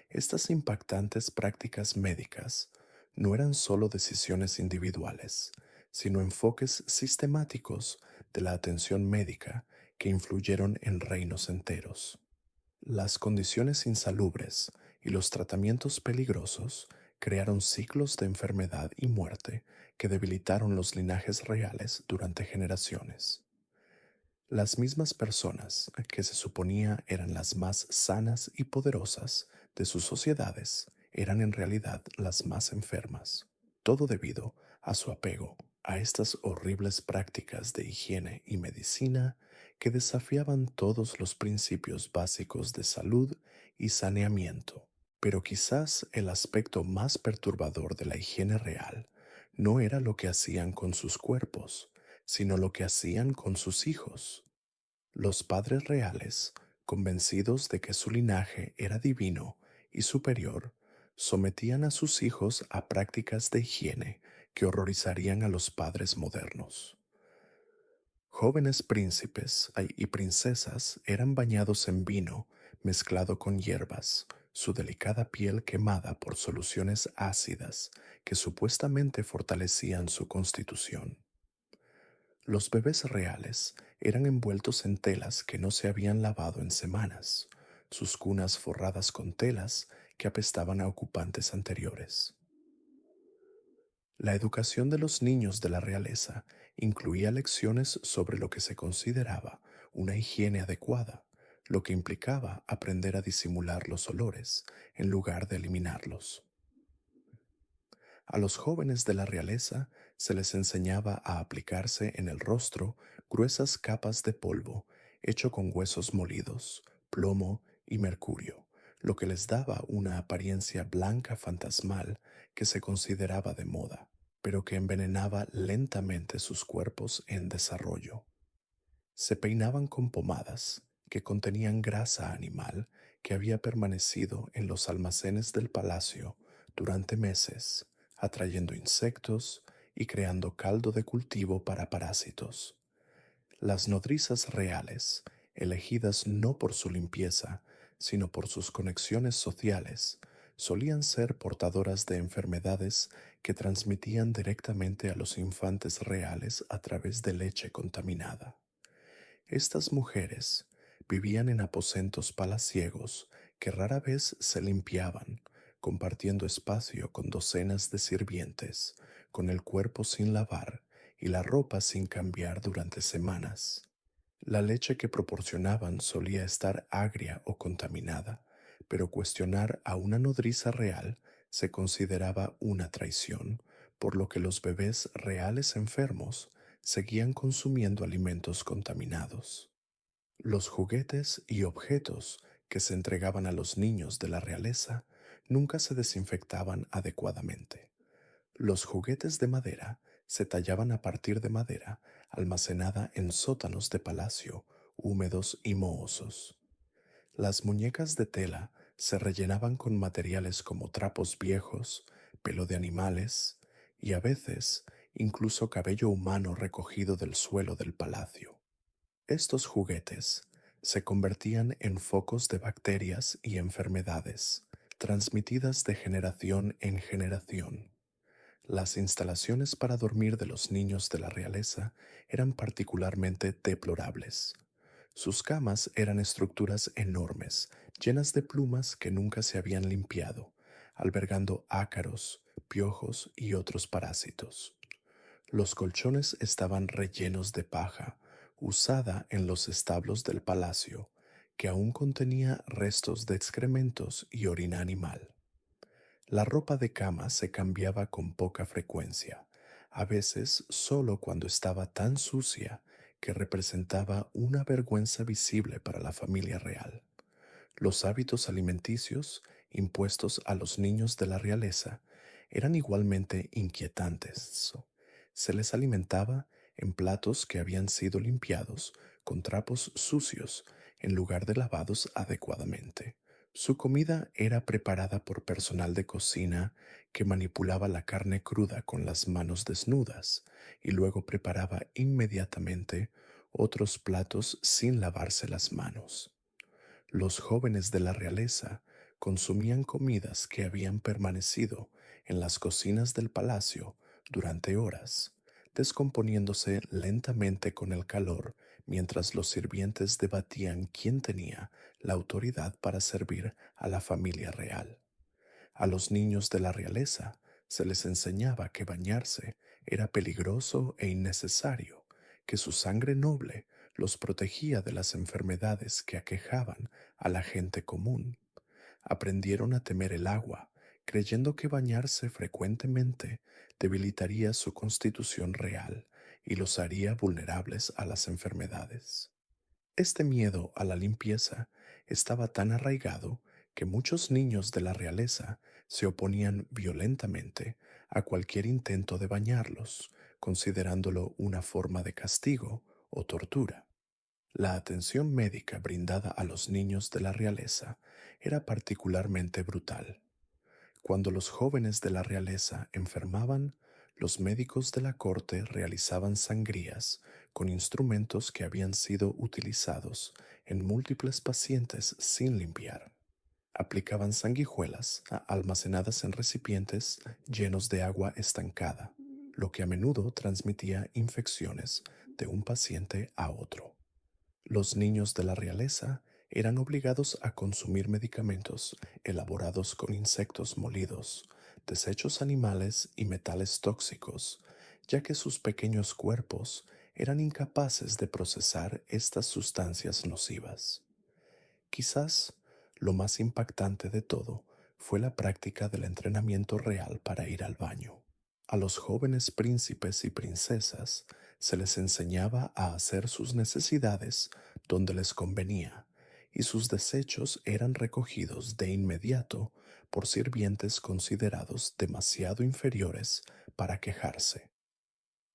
Estas impactantes prácticas médicas no eran solo decisiones individuales, sino enfoques sistemáticos de la atención médica que influyeron en reinos enteros. Las condiciones insalubres y los tratamientos peligrosos crearon ciclos de enfermedad y muerte que debilitaron los linajes reales durante generaciones. Las mismas personas que se suponía eran las más sanas y poderosas de sus sociedades eran en realidad las más enfermas, todo debido a su apego a estas horribles prácticas de higiene y medicina que desafiaban todos los principios básicos de salud y saneamiento. Pero quizás el aspecto más perturbador de la higiene real no era lo que hacían con sus cuerpos, sino lo que hacían con sus hijos. Los padres reales, convencidos de que su linaje era divino y superior, sometían a sus hijos a prácticas de higiene que horrorizarían a los padres modernos. Jóvenes príncipes y princesas eran bañados en vino mezclado con hierbas, su delicada piel quemada por soluciones ácidas que supuestamente fortalecían su constitución. Los bebés reales eran envueltos en telas que no se habían lavado en semanas, sus cunas forradas con telas que apestaban a ocupantes anteriores. La educación de los niños de la realeza incluía lecciones sobre lo que se consideraba una higiene adecuada, lo que implicaba aprender a disimular los olores en lugar de eliminarlos. A los jóvenes de la realeza se les enseñaba a aplicarse en el rostro gruesas capas de polvo hecho con huesos molidos, plomo y mercurio, lo que les daba una apariencia blanca fantasmal que se consideraba de moda, pero que envenenaba lentamente sus cuerpos en desarrollo. Se peinaban con pomadas que contenían grasa animal que había permanecido en los almacenes del palacio durante meses, atrayendo insectos y creando caldo de cultivo para parásitos. Las nodrizas reales, elegidas no por su limpieza, sino por sus conexiones sociales, solían ser portadoras de enfermedades que transmitían directamente a los infantes reales a través de leche contaminada. Estas mujeres vivían en aposentos palaciegos que rara vez se limpiaban, compartiendo espacio con docenas de sirvientes, con el cuerpo sin lavar y la ropa sin cambiar durante semanas. La leche que proporcionaban solía estar agria o contaminada, pero cuestionar a una nodriza real se consideraba una traición, por lo que los bebés reales enfermos seguían consumiendo alimentos contaminados. Los juguetes y objetos que se entregaban a los niños de la realeza nunca se desinfectaban adecuadamente. Los juguetes de madera se tallaban a partir de madera almacenada en sótanos de palacio, húmedos y mohosos. Las muñecas de tela se rellenaban con materiales como trapos viejos, pelo de animales y a veces incluso cabello humano recogido del suelo del palacio. Estos juguetes se convertían en focos de bacterias y enfermedades, transmitidas de generación en generación. Las instalaciones para dormir de los niños de la realeza eran particularmente deplorables. Sus camas eran estructuras enormes, llenas de plumas que nunca se habían limpiado, albergando ácaros, piojos y otros parásitos. Los colchones estaban rellenos de paja, usada en los establos del palacio, que aún contenía restos de excrementos y orina animal. La ropa de cama se cambiaba con poca frecuencia, a veces solo cuando estaba tan sucia que representaba una vergüenza visible para la familia real. Los hábitos alimenticios impuestos a los niños de la realeza eran igualmente inquietantes. Se les alimentaba en platos que habían sido limpiados con trapos sucios en lugar de lavados adecuadamente. Su comida era preparada por personal de cocina que manipulaba la carne cruda con las manos desnudas y luego preparaba inmediatamente otros platos sin lavarse las manos. Los jóvenes de la realeza consumían comidas que habían permanecido en las cocinas del palacio durante horas, descomponiéndose lentamente con el calor mientras los sirvientes debatían quién tenía la autoridad para servir a la familia real. A los niños de la realeza se les enseñaba que bañarse era peligroso e innecesario, que su sangre noble los protegía de las enfermedades que aquejaban a la gente común. Aprendieron a temer el agua, creyendo que bañarse frecuentemente debilitaría su constitución real y los haría vulnerables a las enfermedades. Este miedo a la limpieza estaba tan arraigado que muchos niños de la realeza se oponían violentamente a cualquier intento de bañarlos, considerándolo una forma de castigo o tortura. La atención médica brindada a los niños de la realeza era particularmente brutal. Cuando los jóvenes de la realeza enfermaban, los médicos de la corte realizaban sangrías con instrumentos que habían sido utilizados en múltiples pacientes sin limpiar. Aplicaban sanguijuelas almacenadas en recipientes llenos de agua estancada, lo que a menudo transmitía infecciones de un paciente a otro. Los niños de la realeza eran obligados a consumir medicamentos elaborados con insectos molidos, desechos animales y metales tóxicos, ya que sus pequeños cuerpos eran incapaces de procesar estas sustancias nocivas. Quizás lo más impactante de todo fue la práctica del entrenamiento real para ir al baño. A los jóvenes príncipes y princesas se les enseñaba a hacer sus necesidades donde les convenía, y sus desechos eran recogidos de inmediato por sirvientes considerados demasiado inferiores para quejarse.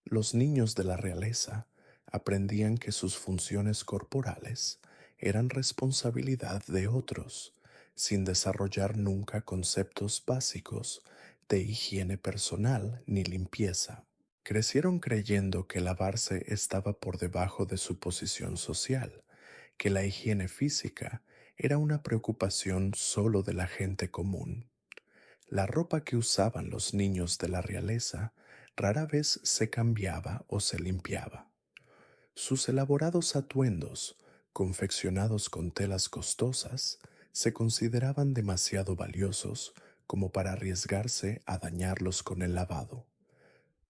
Los niños de la realeza aprendían que sus funciones corporales eran responsabilidad de otros, sin desarrollar nunca conceptos básicos de higiene personal ni limpieza. Crecieron creyendo que lavarse estaba por debajo de su posición social, que la higiene física era una preocupación solo de la gente común. La ropa que usaban los niños de la realeza rara vez se cambiaba o se limpiaba. Sus elaborados atuendos, confeccionados con telas costosas, se consideraban demasiado valiosos como para arriesgarse a dañarlos con el lavado.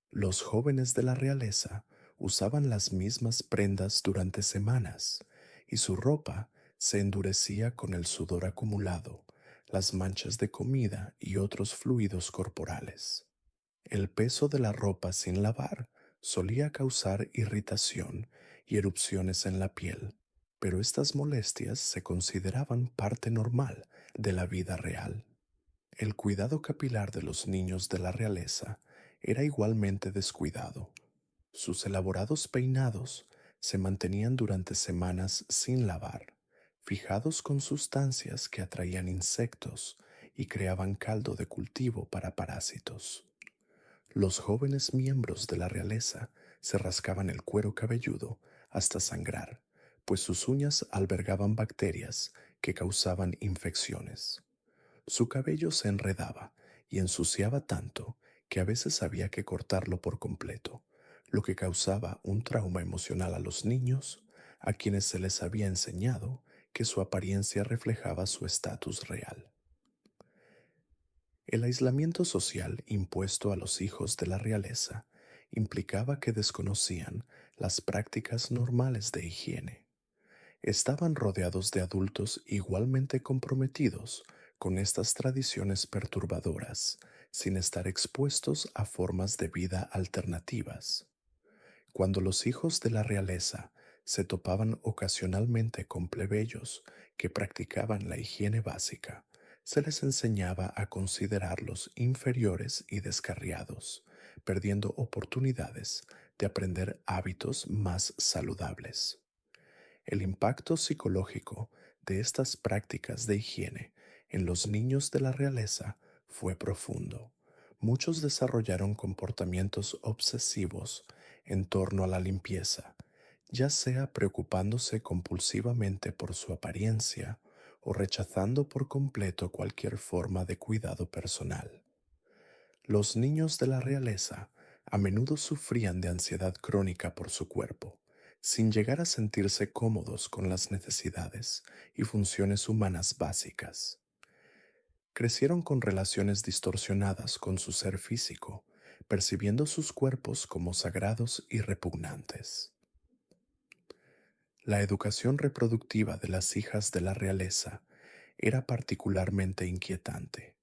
Los jóvenes de la realeza usaban las mismas prendas durante semanas, y su ropa se endurecía con el sudor acumulado, las manchas de comida y otros fluidos corporales. El peso de la ropa sin lavar solía causar irritación y erupciones en la piel, pero estas molestias se consideraban parte normal de la vida real. El cuidado capilar de los niños de la realeza era igualmente descuidado. Sus elaborados peinados se mantenían durante semanas sin lavar, fijados con sustancias que atraían insectos y creaban caldo de cultivo para parásitos. Los jóvenes miembros de la realeza se rascaban el cuero cabelludo hasta sangrar, pues sus uñas albergaban bacterias que causaban infecciones. Su cabello se enredaba y ensuciaba tanto que a veces había que cortarlo por completo, lo que causaba un trauma emocional a los niños, a quienes se les había enseñado que su apariencia reflejaba su estatus real. El aislamiento social impuesto a los hijos de la realeza implicaba que desconocían las prácticas normales de higiene. Estaban rodeados de adultos igualmente comprometidos con estas tradiciones perturbadoras, sin estar expuestos a formas de vida alternativas. Cuando los hijos de la realeza se topaban ocasionalmente con plebeyos que practicaban la higiene básica, se les enseñaba a considerarlos inferiores y descarriados, perdiendo oportunidades de aprender hábitos más saludables. El impacto psicológico de estas prácticas de higiene en los niños de la realeza fue profundo. Muchos desarrollaron comportamientos obsesivos en torno a la limpieza, ya sea preocupándose compulsivamente por su apariencia o rechazando por completo cualquier forma de cuidado personal. Los niños de la realeza a menudo sufrían de ansiedad crónica por su cuerpo, sin llegar a sentirse cómodos con las necesidades y funciones humanas básicas. Crecieron con relaciones distorsionadas con su ser físico, percibiendo sus cuerpos como sagrados y repugnantes. La educación reproductiva de las hijas de la realeza era particularmente inquietante.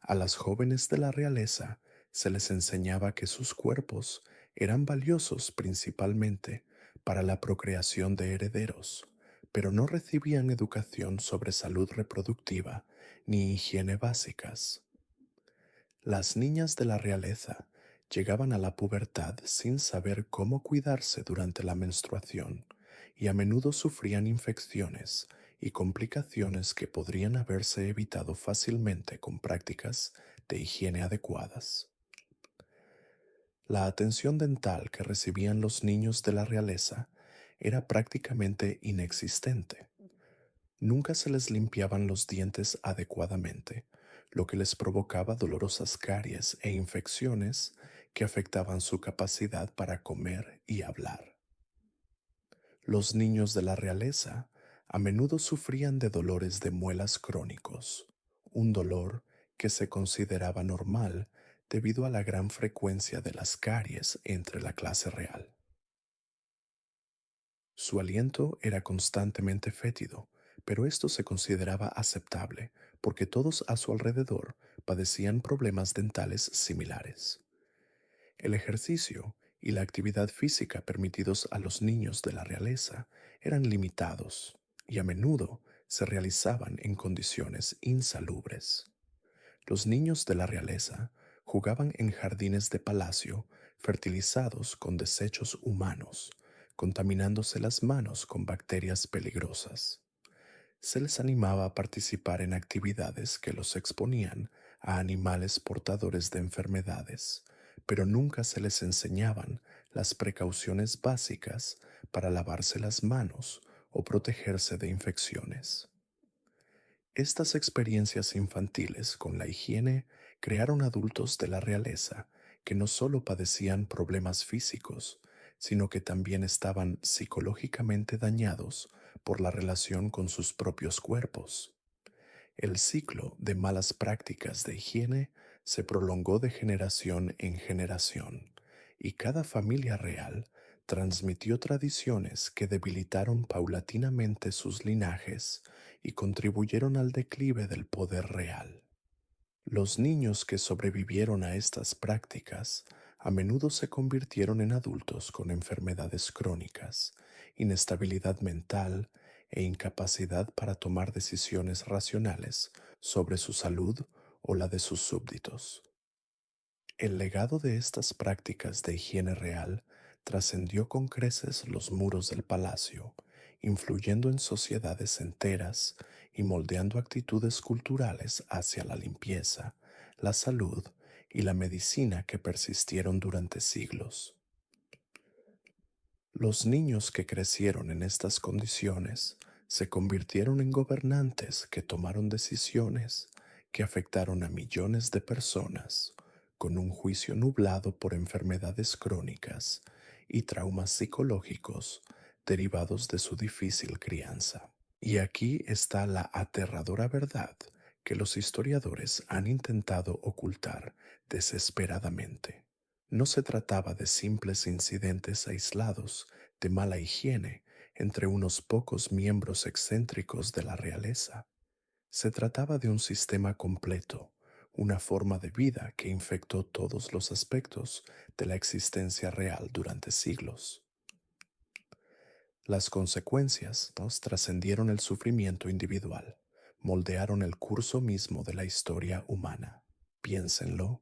A las jóvenes de la realeza se les enseñaba que sus cuerpos eran valiosos principalmente para la procreación de herederos, pero no recibían educación sobre salud reproductiva ni higiene básicas. Las niñas de la realeza llegaban a la pubertad sin saber cómo cuidarse durante la menstruación y a menudo sufrían infecciones y complicaciones que podrían haberse evitado fácilmente con prácticas de higiene adecuadas. La atención dental que recibían los niños de la realeza era prácticamente inexistente. Nunca se les limpiaban los dientes adecuadamente, lo que les provocaba dolorosas caries e infecciones que afectaban su capacidad para comer y hablar. Los niños de la realeza a menudo sufrían de dolores de muelas crónicos, un dolor que se consideraba normal debido a la gran frecuencia de las caries entre la clase real. Su aliento era constantemente fétido, pero esto se consideraba aceptable porque todos a su alrededor padecían problemas dentales similares. El ejercicio y la actividad física permitidos a los niños de la realeza eran limitados y a menudo se realizaban en condiciones insalubres. Los niños de la realeza jugaban en jardines de palacio fertilizados con desechos humanos, contaminándose las manos con bacterias peligrosas. Se les animaba a participar en actividades que los exponían a animales portadores de enfermedades, pero nunca se les enseñaban las precauciones básicas para lavarse las manos o protegerse de infecciones. Estas experiencias infantiles con la higiene crearon adultos de la realeza que no solo padecían problemas físicos, sino que también estaban psicológicamente dañados por la relación con sus propios cuerpos. El ciclo de malas prácticas de higiene se prolongó de generación en generación, y cada familia real transmitió tradiciones que debilitaron paulatinamente sus linajes y contribuyeron al declive del poder real. Los niños que sobrevivieron a estas prácticas a menudo se convirtieron en adultos con enfermedades crónicas, inestabilidad mental e incapacidad para tomar decisiones racionales sobre su salud o la de sus súbditos. El legado de estas prácticas de higiene real trascendió con creces los muros del palacio, influyendo en sociedades enteras y moldeando actitudes culturales hacia la limpieza, la salud y la medicina que persistieron durante siglos. Los niños que crecieron en estas condiciones se convirtieron en gobernantes que tomaron decisiones que afectaron a millones de personas, con un juicio nublado por enfermedades crónicas y traumas psicológicos derivados de su difícil crianza. Y aquí está la aterradora verdad que los historiadores han intentado ocultar desesperadamente. No se trataba de simples incidentes aislados de mala higiene entre unos pocos miembros excéntricos de la realeza. Se trataba de un sistema completo, una forma de vida que infectó todos los aspectos de la existencia real durante siglos. Las consecuencias trascendieron el sufrimiento individual, moldearon el curso mismo de la historia humana. Piénsenlo,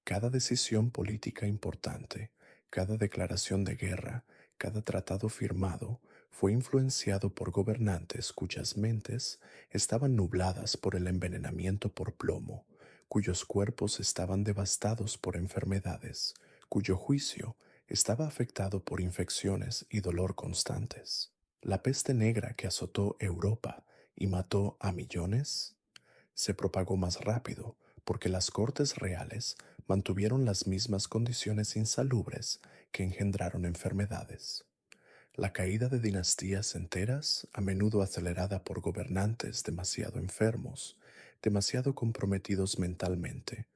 cada decisión política importante, cada declaración de guerra, cada tratado firmado fue influenciado por gobernantes cuyas mentes estaban nubladas por el envenenamiento por plomo, cuyos cuerpos estaban devastados por enfermedades, cuyo juicio estaba afectado por infecciones y dolor constantes. La peste negra que azotó Europa y mató a millones se propagó más rápido porque las cortes reales mantuvieron las mismas condiciones insalubres que engendraron enfermedades. La caída de dinastías enteras, a menudo acelerada por gobernantes demasiado enfermos, demasiado comprometidos mentalmente,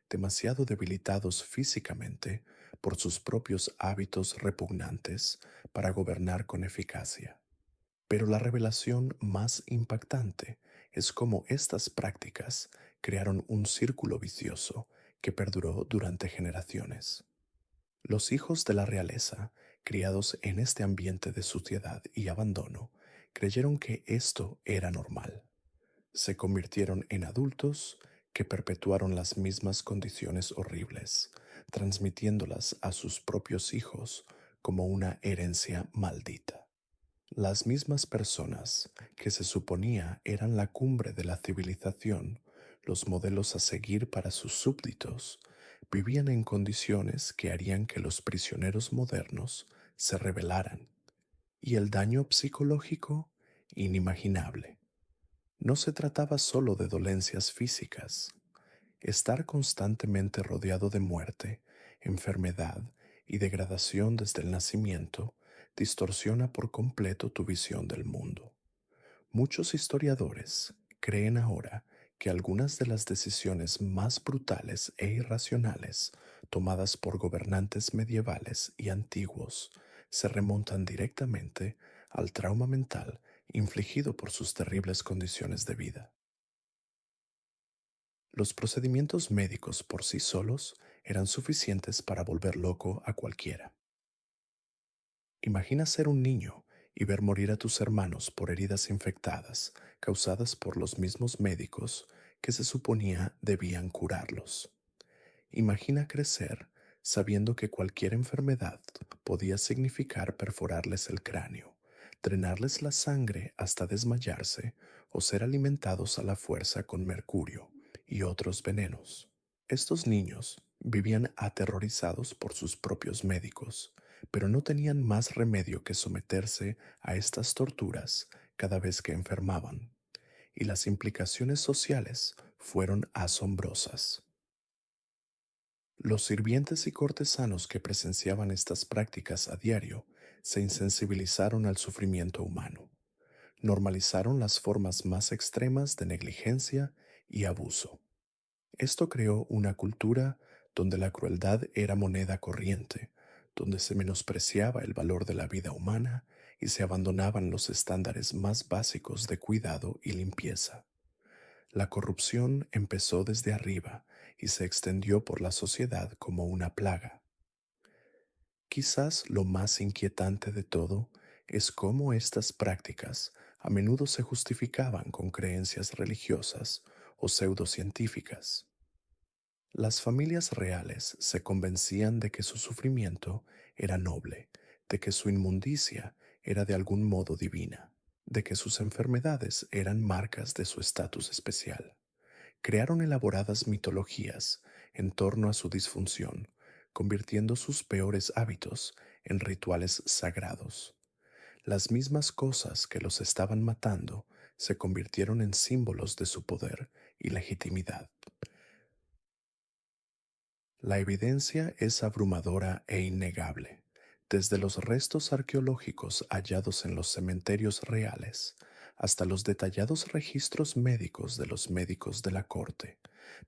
demasiado debilitados físicamente por sus propios hábitos repugnantes para gobernar con eficacia. Pero la revelación más impactante es cómo estas prácticas crearon un círculo vicioso que perduró durante generaciones. Los hijos de la realeza, criados en este ambiente de suciedad y abandono, creyeron que esto era normal. Se convirtieron en adultos que perpetuaron las mismas condiciones horribles, transmitiéndolas a sus propios hijos como una herencia maldita. Las mismas personas que se suponía eran la cumbre de la civilización, los modelos a seguir para sus súbditos, vivían en condiciones que harían que los prisioneros modernos se rebelaran, y el daño psicológico, inimaginable. No se trataba solo de dolencias físicas. Estar constantemente rodeado de muerte, enfermedad y degradación desde el nacimiento distorsiona por completo tu visión del mundo. Muchos historiadores creen ahora que algunas de las decisiones más brutales e irracionales tomadas por gobernantes medievales y antiguos se remontan directamente al trauma mental infligido por sus terribles condiciones de vida. Los procedimientos médicos por sí solos eran suficientes para volver loco a cualquiera. Imagina ser un niño y ver morir a tus hermanos por heridas infectadas causadas por los mismos médicos que se suponía debían curarlos. Imagina crecer sabiendo que cualquier enfermedad podía significar perforarles el cráneo, drenarles la sangre hasta desmayarse o ser alimentados a la fuerza con mercurio y otros venenos. Estos niños vivían aterrorizados por sus propios médicos, pero no tenían más remedio que someterse a estas torturas cada vez que enfermaban, y las implicaciones sociales fueron asombrosas. Los sirvientes y cortesanos que presenciaban estas prácticas a diario se insensibilizaron al sufrimiento humano, normalizaron las formas más extremas de negligencia y abuso. Esto creó una cultura donde la crueldad era moneda corriente, donde se menospreciaba el valor de la vida humana y se abandonaban los estándares más básicos de cuidado y limpieza. La corrupción empezó desde arriba y se extendió por la sociedad como una plaga. Quizás lo más inquietante de todo es cómo estas prácticas a menudo se justificaban con creencias religiosas o pseudocientíficas. Las familias reales se convencían de que su sufrimiento era noble, de que su inmundicia era de algún modo divina, de que sus enfermedades eran marcas de su estatus especial. Crearon elaboradas mitologías en torno a su disfunción, convirtiendo sus peores hábitos en rituales sagrados. Las mismas cosas que los estaban matando se convirtieron en símbolos de su poder y legitimidad. La evidencia es abrumadora e innegable. Desde los restos arqueológicos hallados en los cementerios reales hasta los detallados registros médicos de los médicos de la corte,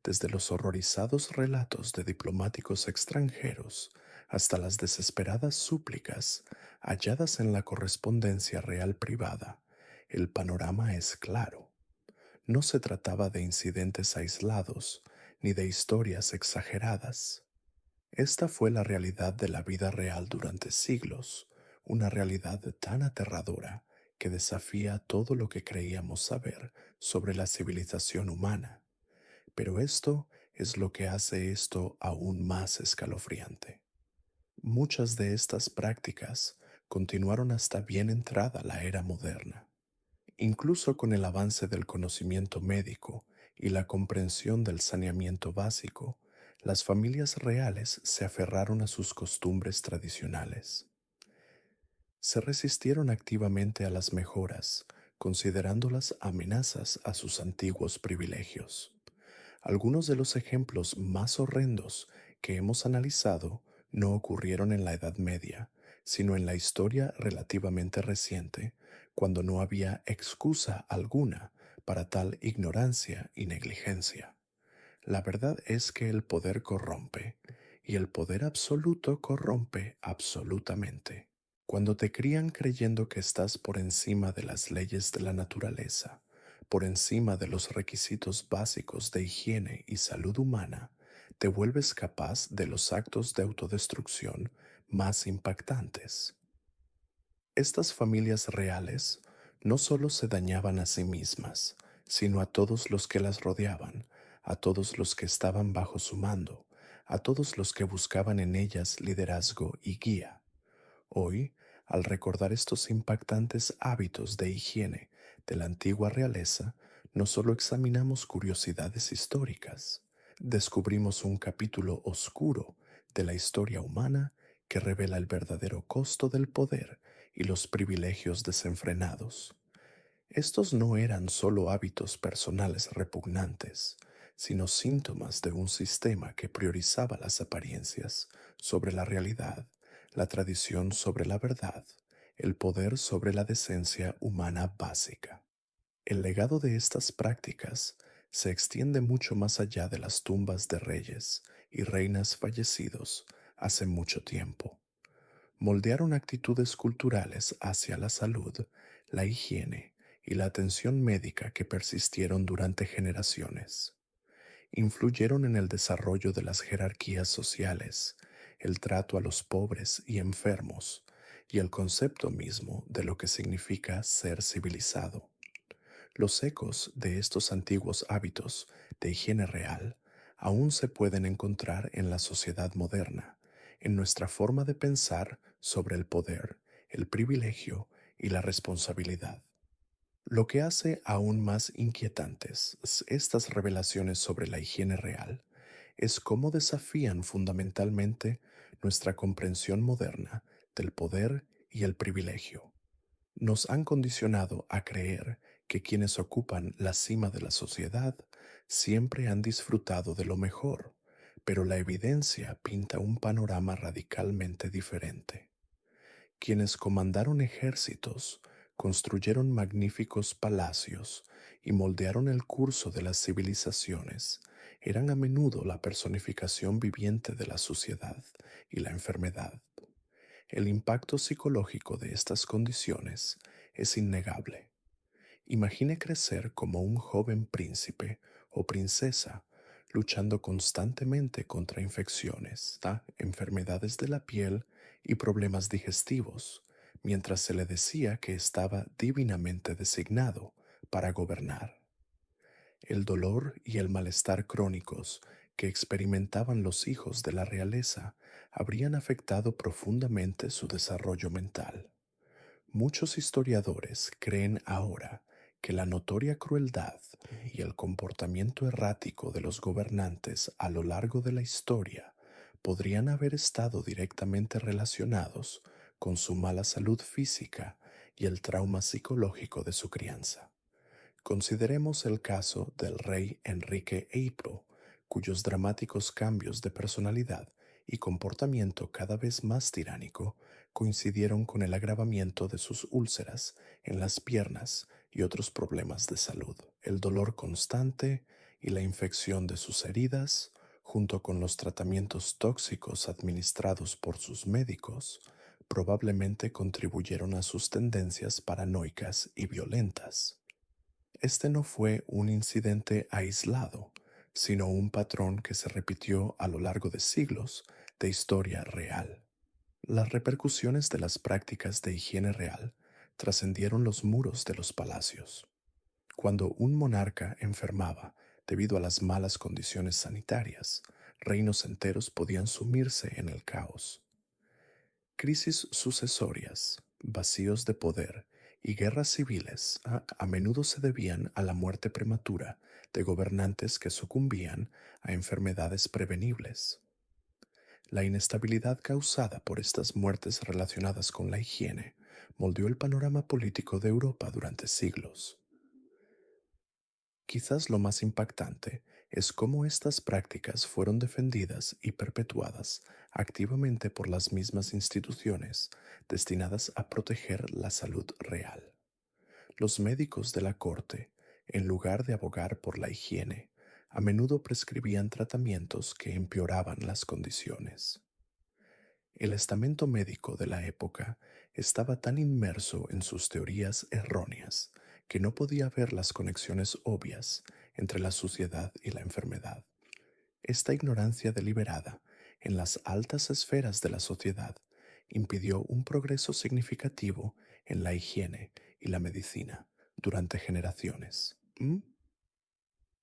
desde los horrorizados relatos de diplomáticos extranjeros hasta las desesperadas súplicas halladas en la correspondencia real privada, el panorama es claro. No se trataba de incidentes aislados ni de historias exageradas. Esta fue la realidad de la vida real durante siglos, una realidad tan aterradora que desafía todo lo que creíamos saber sobre la civilización humana. Pero esto es lo que hace esto aún más escalofriante. Muchas de estas prácticas continuaron hasta bien entrada la era moderna. Incluso con el avance del conocimiento médico y la comprensión del saneamiento básico, las familias reales se aferraron a sus costumbres tradicionales. Se resistieron activamente a las mejoras, considerándolas amenazas a sus antiguos privilegios. Algunos de los ejemplos más horrendos que hemos analizado no ocurrieron en la Edad Media, sino en la historia relativamente reciente, cuando no había excusa alguna para tal ignorancia y negligencia. La verdad es que el poder corrompe, y el poder absoluto corrompe absolutamente. Cuando te crían creyendo que estás por encima de las leyes de la naturaleza, por encima de los requisitos básicos de higiene y salud humana, te vuelves capaz de los actos de autodestrucción más impactantes. Estas familias reales no solo se dañaban a sí mismas, sino a todos los que las rodeaban, a todos los que estaban bajo su mando, a todos los que buscaban en ellas liderazgo y guía. Hoy, Al recordar estos impactantes hábitos de higiene de la antigua realeza, no solo examinamos curiosidades históricas, descubrimos un capítulo oscuro de la historia humana que revela el verdadero costo del poder y los privilegios desenfrenados. Estos no eran solo hábitos personales repugnantes, sino síntomas de un sistema que priorizaba las apariencias sobre la realidad, la tradición sobre la verdad, el poder sobre la decencia humana básica. El legado de estas prácticas se extiende mucho más allá de las tumbas de reyes y reinas fallecidos hace mucho tiempo. Moldearon actitudes culturales hacia la salud, la higiene y la atención médica que persistieron durante generaciones. Influyeron en el desarrollo de las jerarquías sociales, el trato a los pobres y enfermos, y el concepto mismo de lo que significa ser civilizado. Los ecos de estos antiguos hábitos de higiene real aún se pueden encontrar en la sociedad moderna, en nuestra forma de pensar sobre el poder, el privilegio y la responsabilidad. Lo que hace aún más inquietantes estas revelaciones sobre la higiene real es cómo desafían fundamentalmente nuestra comprensión moderna del poder y el privilegio. Nos han condicionado a creer que quienes ocupan la cima de la sociedad siempre han disfrutado de lo mejor, pero la evidencia pinta un panorama radicalmente diferente. Quienes comandaron ejércitos, construyeron magníficos palacios y moldearon el curso de las civilizaciones, eran a menudo la personificación viviente de la suciedad y la enfermedad. El impacto psicológico de estas condiciones es innegable. Imagine crecer como un joven príncipe o princesa, luchando constantemente contra infecciones, enfermedades de la piel y problemas digestivos, mientras se le decía que estaba divinamente designado para gobernar. El dolor y el malestar crónicos que experimentaban los hijos de la realeza habrían afectado profundamente su desarrollo mental. Muchos historiadores creen ahora que la notoria crueldad y el comportamiento errático de los gobernantes a lo largo de la historia podrían haber estado directamente relacionados con su mala salud física y el trauma psicológico de su crianza. Consideremos el caso del rey Enrique VIII, cuyos dramáticos cambios de personalidad y comportamiento cada vez más tiránico coincidieron con el agravamiento de sus úlceras en las piernas y otros problemas de salud. El dolor constante y la infección de sus heridas, junto con los tratamientos tóxicos administrados por sus médicos, probablemente contribuyeron a sus tendencias paranoicas y violentas. Este no fue un incidente aislado, sino un patrón que se repitió a lo largo de siglos de historia real. Las repercusiones de las prácticas de higiene real trascendieron los muros de los palacios. Cuando un monarca enfermaba debido a las malas condiciones sanitarias, reinos enteros podían sumirse en el caos. Crisis sucesorias, vacíos de poder y guerras civiles a menudo se debían a la muerte prematura de gobernantes que sucumbían a enfermedades prevenibles. La inestabilidad causada por estas muertes relacionadas con la higiene moldeó el panorama político de Europa durante siglos. Quizás lo más impactante es cómo estas prácticas fueron defendidas y perpetuadas activamente por las mismas instituciones destinadas a proteger la salud real. Los médicos de la corte, en lugar de abogar por la higiene, a menudo prescribían tratamientos que empeoraban las condiciones. El estamento médico de la época estaba tan inmerso en sus teorías erróneas que no podía ver las conexiones obvias entre la suciedad y la enfermedad. Esta ignorancia deliberada en las altas esferas de la sociedad impidió un progreso significativo en la higiene y la medicina durante generaciones.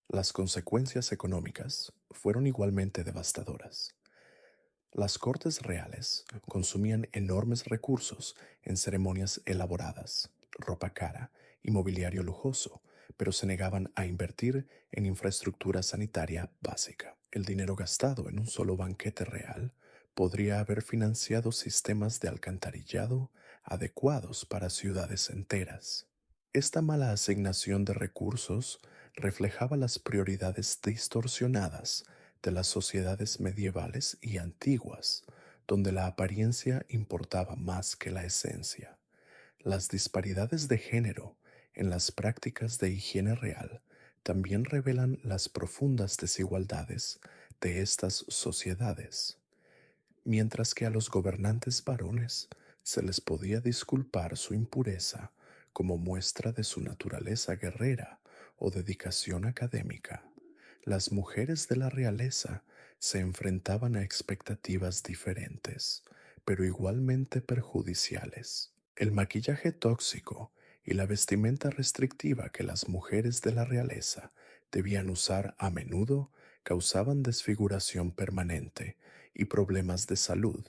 Las consecuencias económicas fueron igualmente devastadoras. Las cortes reales consumían enormes recursos en ceremonias elaboradas, ropa cara y mobiliario lujoso, pero se negaban a invertir en infraestructura sanitaria básica. El dinero gastado en un solo banquete real podría haber financiado sistemas de alcantarillado adecuados para ciudades enteras. Esta mala asignación de recursos reflejaba las prioridades distorsionadas de las sociedades medievales y antiguas, donde la apariencia importaba más que la esencia. Las disparidades de género en las prácticas de higiene real también revelan las profundas desigualdades de estas sociedades. Mientras que a los gobernantes varones se les podía disculpar su impureza como muestra de su naturaleza guerrera o dedicación académica, las mujeres de la realeza se enfrentaban a expectativas diferentes, pero igualmente perjudiciales. El maquillaje tóxico y la vestimenta restrictiva que las mujeres de la realeza debían usar a menudo causaban desfiguración permanente y problemas de salud.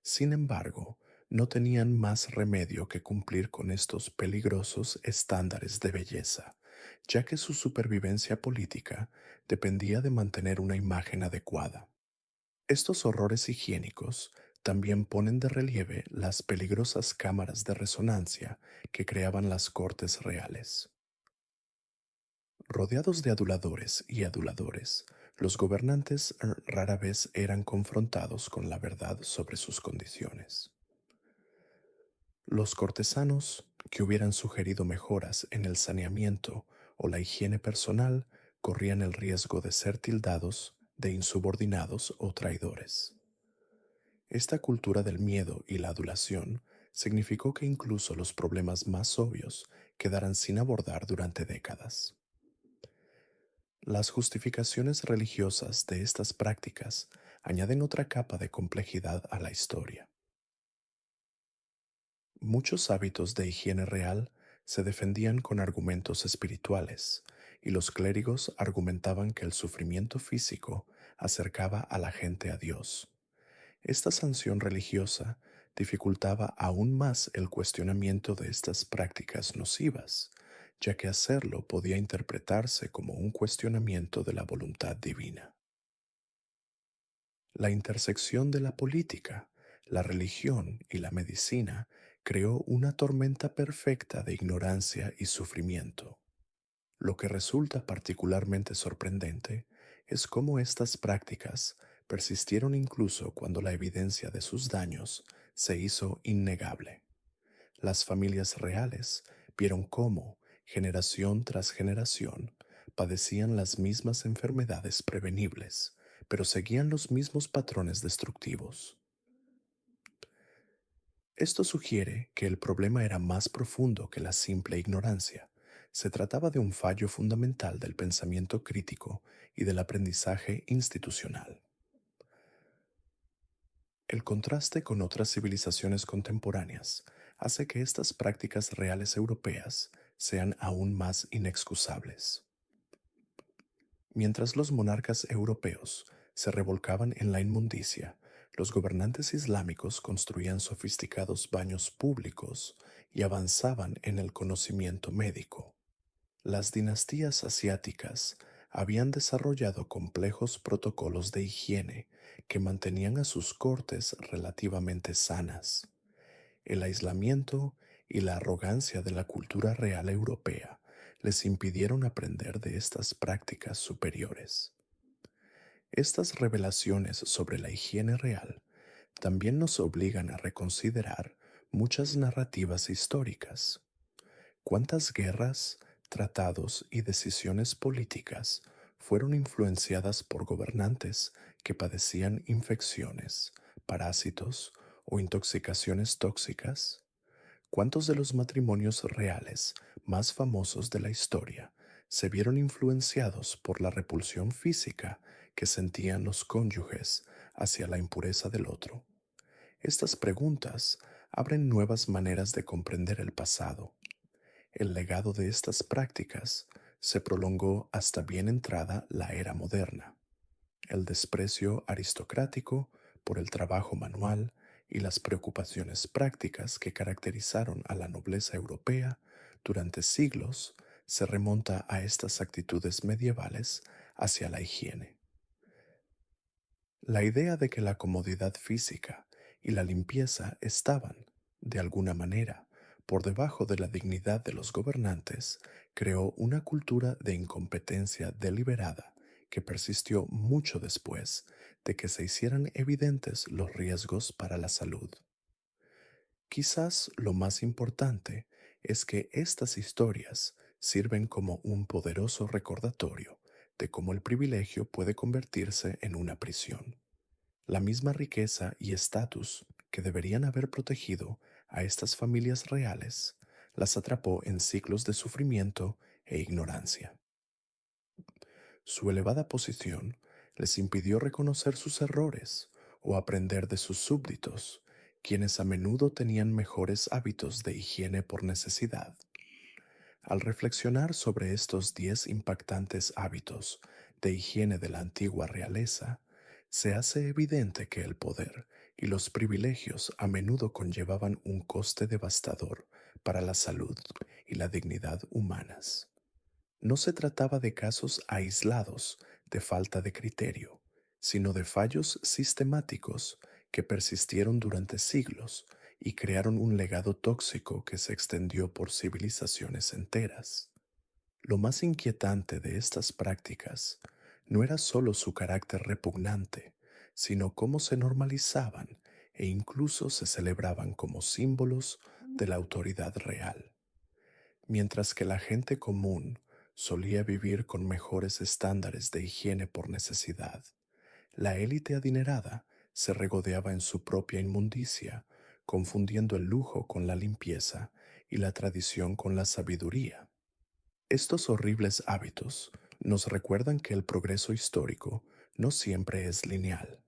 Sin embargo, no tenían más remedio que cumplir con estos peligrosos estándares de belleza, ya que su supervivencia política dependía de mantener una imagen adecuada. Estos horrores higiénicos también ponen de relieve las peligrosas cámaras de resonancia que creaban las cortes reales. Rodeados de aduladores y aduladores, los gobernantes rara vez eran confrontados con la verdad sobre sus condiciones. Los cortesanos que hubieran sugerido mejoras en el saneamiento o la higiene personal corrían el riesgo de ser tildados de insubordinados o traidores. Esta cultura del miedo y la adulación significó que incluso los problemas más obvios quedaran sin abordar durante décadas. Las justificaciones religiosas de estas prácticas añaden otra capa de complejidad a la historia. Muchos hábitos de higiene real se defendían con argumentos espirituales, y los clérigos argumentaban que el sufrimiento físico acercaba a la gente a Dios. Esta sanción religiosa dificultaba aún más el cuestionamiento de estas prácticas nocivas, ya que hacerlo podía interpretarse como un cuestionamiento de la voluntad divina. La intersección de la política, la religión y la medicina creó una tormenta perfecta de ignorancia y sufrimiento. Lo que resulta particularmente sorprendente es cómo estas prácticas persistieron incluso cuando la evidencia de sus daños se hizo innegable. Las familias reales vieron cómo, generación tras generación, padecían las mismas enfermedades prevenibles, pero seguían los mismos patrones destructivos. Esto sugiere que el problema era más profundo que la simple ignorancia. Se trataba de un fallo fundamental del pensamiento crítico y del aprendizaje institucional. El contraste con otras civilizaciones contemporáneas hace que estas prácticas reales europeas sean aún más inexcusables. Mientras los monarcas europeos se revolcaban en la inmundicia, los gobernantes islámicos construían sofisticados baños públicos y avanzaban en el conocimiento médico. Las dinastías asiáticas habían desarrollado complejos protocolos de higiene que mantenían a sus cortes relativamente sanas. El aislamiento y la arrogancia de la cultura real europea les impidieron aprender de estas prácticas superiores. Estas revelaciones sobre la higiene real también nos obligan a reconsiderar muchas narrativas históricas. ¿Cuántas guerras, tratados y decisiones políticas fueron influenciadas por gobernantes que padecían infecciones, parásitos o intoxicaciones tóxicas? ¿Cuántos de los matrimonios reales más famosos de la historia se vieron influenciados por la repulsión física que sentían los cónyuges hacia la impureza del otro? Estas preguntas abren nuevas maneras de comprender el pasado. El legado de estas prácticas se prolongó hasta bien entrada la era moderna. El desprecio aristocrático por el trabajo manual y las preocupaciones prácticas que caracterizaron a la nobleza europea durante siglos, se remonta a estas actitudes medievales hacia la higiene. La idea de que la comodidad física y la limpieza estaban, de alguna manera, por debajo de la dignidad de los gobernantes, creó una cultura de incompetencia deliberada que persistió mucho después de que se hicieran evidentes los riesgos para la salud. Quizás lo más importante es que estas historias sirven como un poderoso recordatorio de cómo el privilegio puede convertirse en una prisión. La misma riqueza y estatus que deberían haber protegido a estas familias reales las atrapó en ciclos de sufrimiento e ignorancia. Su elevada posición les impidió reconocer sus errores o aprender de sus súbditos, quienes a menudo tenían mejores hábitos de higiene por necesidad. Al reflexionar sobre estos 10 impactantes hábitos de higiene de la antigua realeza, se hace evidente que el poder y los privilegios a menudo conllevaban un coste devastador para la salud y la dignidad humanas. No se trataba de casos aislados de falta de criterio, sino de fallos sistemáticos que persistieron durante siglos y crearon un legado tóxico que se extendió por civilizaciones enteras. Lo más inquietante de estas prácticas no era solo su carácter repugnante, sino cómo se normalizaban e incluso se celebraban como símbolos de la autoridad real. Mientras que la gente común solía vivir con mejores estándares de higiene por necesidad, la élite adinerada se regodeaba en su propia inmundicia, confundiendo el lujo con la limpieza y la tradición con la sabiduría. Estos horribles hábitos nos recuerdan que el progreso histórico no siempre es lineal.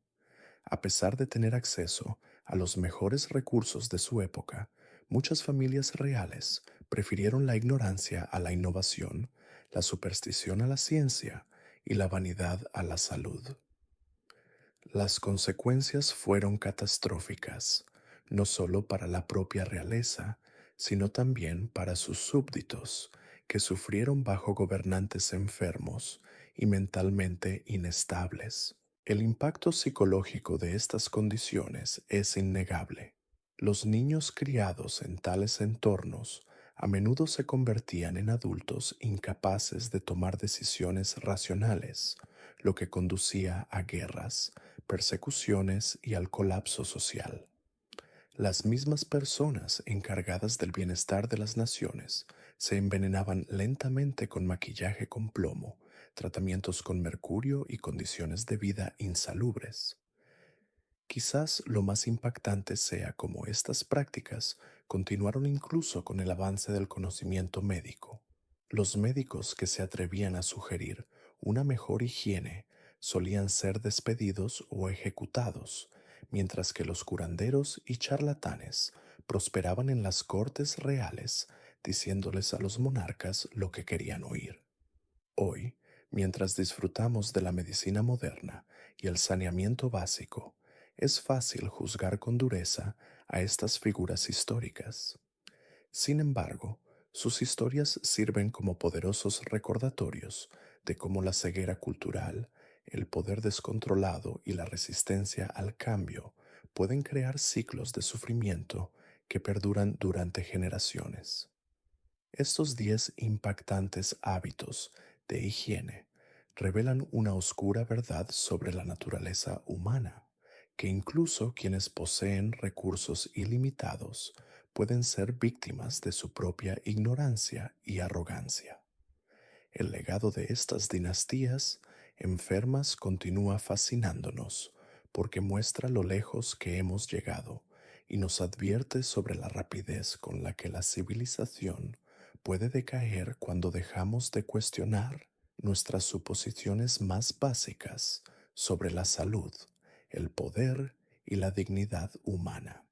A pesar de tener acceso a los mejores recursos de su época, muchas familias reales prefirieron la ignorancia a la innovación, la superstición a la ciencia y la vanidad a la salud. Las consecuencias fueron catastróficas, no solo para la propia realeza, sino también para sus súbditos, que sufrieron bajo gobernantes enfermos y mentalmente inestables. El impacto psicológico de estas condiciones es innegable. Los niños criados en tales entornos a menudo se convertían en adultos incapaces de tomar decisiones racionales, lo que conducía a guerras, persecuciones y al colapso social. Las mismas personas encargadas del bienestar de las naciones se envenenaban lentamente con maquillaje con plomo, tratamientos con mercurio y condiciones de vida insalubres. Quizás lo más impactante sea cómo estas prácticas continuaron incluso con el avance del conocimiento médico. Los médicos que se atrevían a sugerir una mejor higiene solían ser despedidos o ejecutados, mientras que los curanderos y charlatanes prosperaban en las cortes reales, diciéndoles a los monarcas lo que querían oír. Hoy, mientras disfrutamos de la medicina moderna y el saneamiento básico, es fácil juzgar con dureza a estas figuras históricas. Sin embargo, sus historias sirven como poderosos recordatorios de cómo la ceguera cultural, el poder descontrolado y la resistencia al cambio pueden crear ciclos de sufrimiento que perduran durante generaciones. Estos 10 impactantes hábitos de higiene revelan una oscura verdad sobre la naturaleza humana, que incluso quienes poseen recursos ilimitados pueden ser víctimas de su propia ignorancia y arrogancia. El legado de estas dinastías enfermas continúa fascinándonos porque muestra lo lejos que hemos llegado y nos advierte sobre la rapidez con la que la civilización puede decaer cuando dejamos de cuestionar nuestras suposiciones más básicas sobre la salud, el poder y la dignidad humana.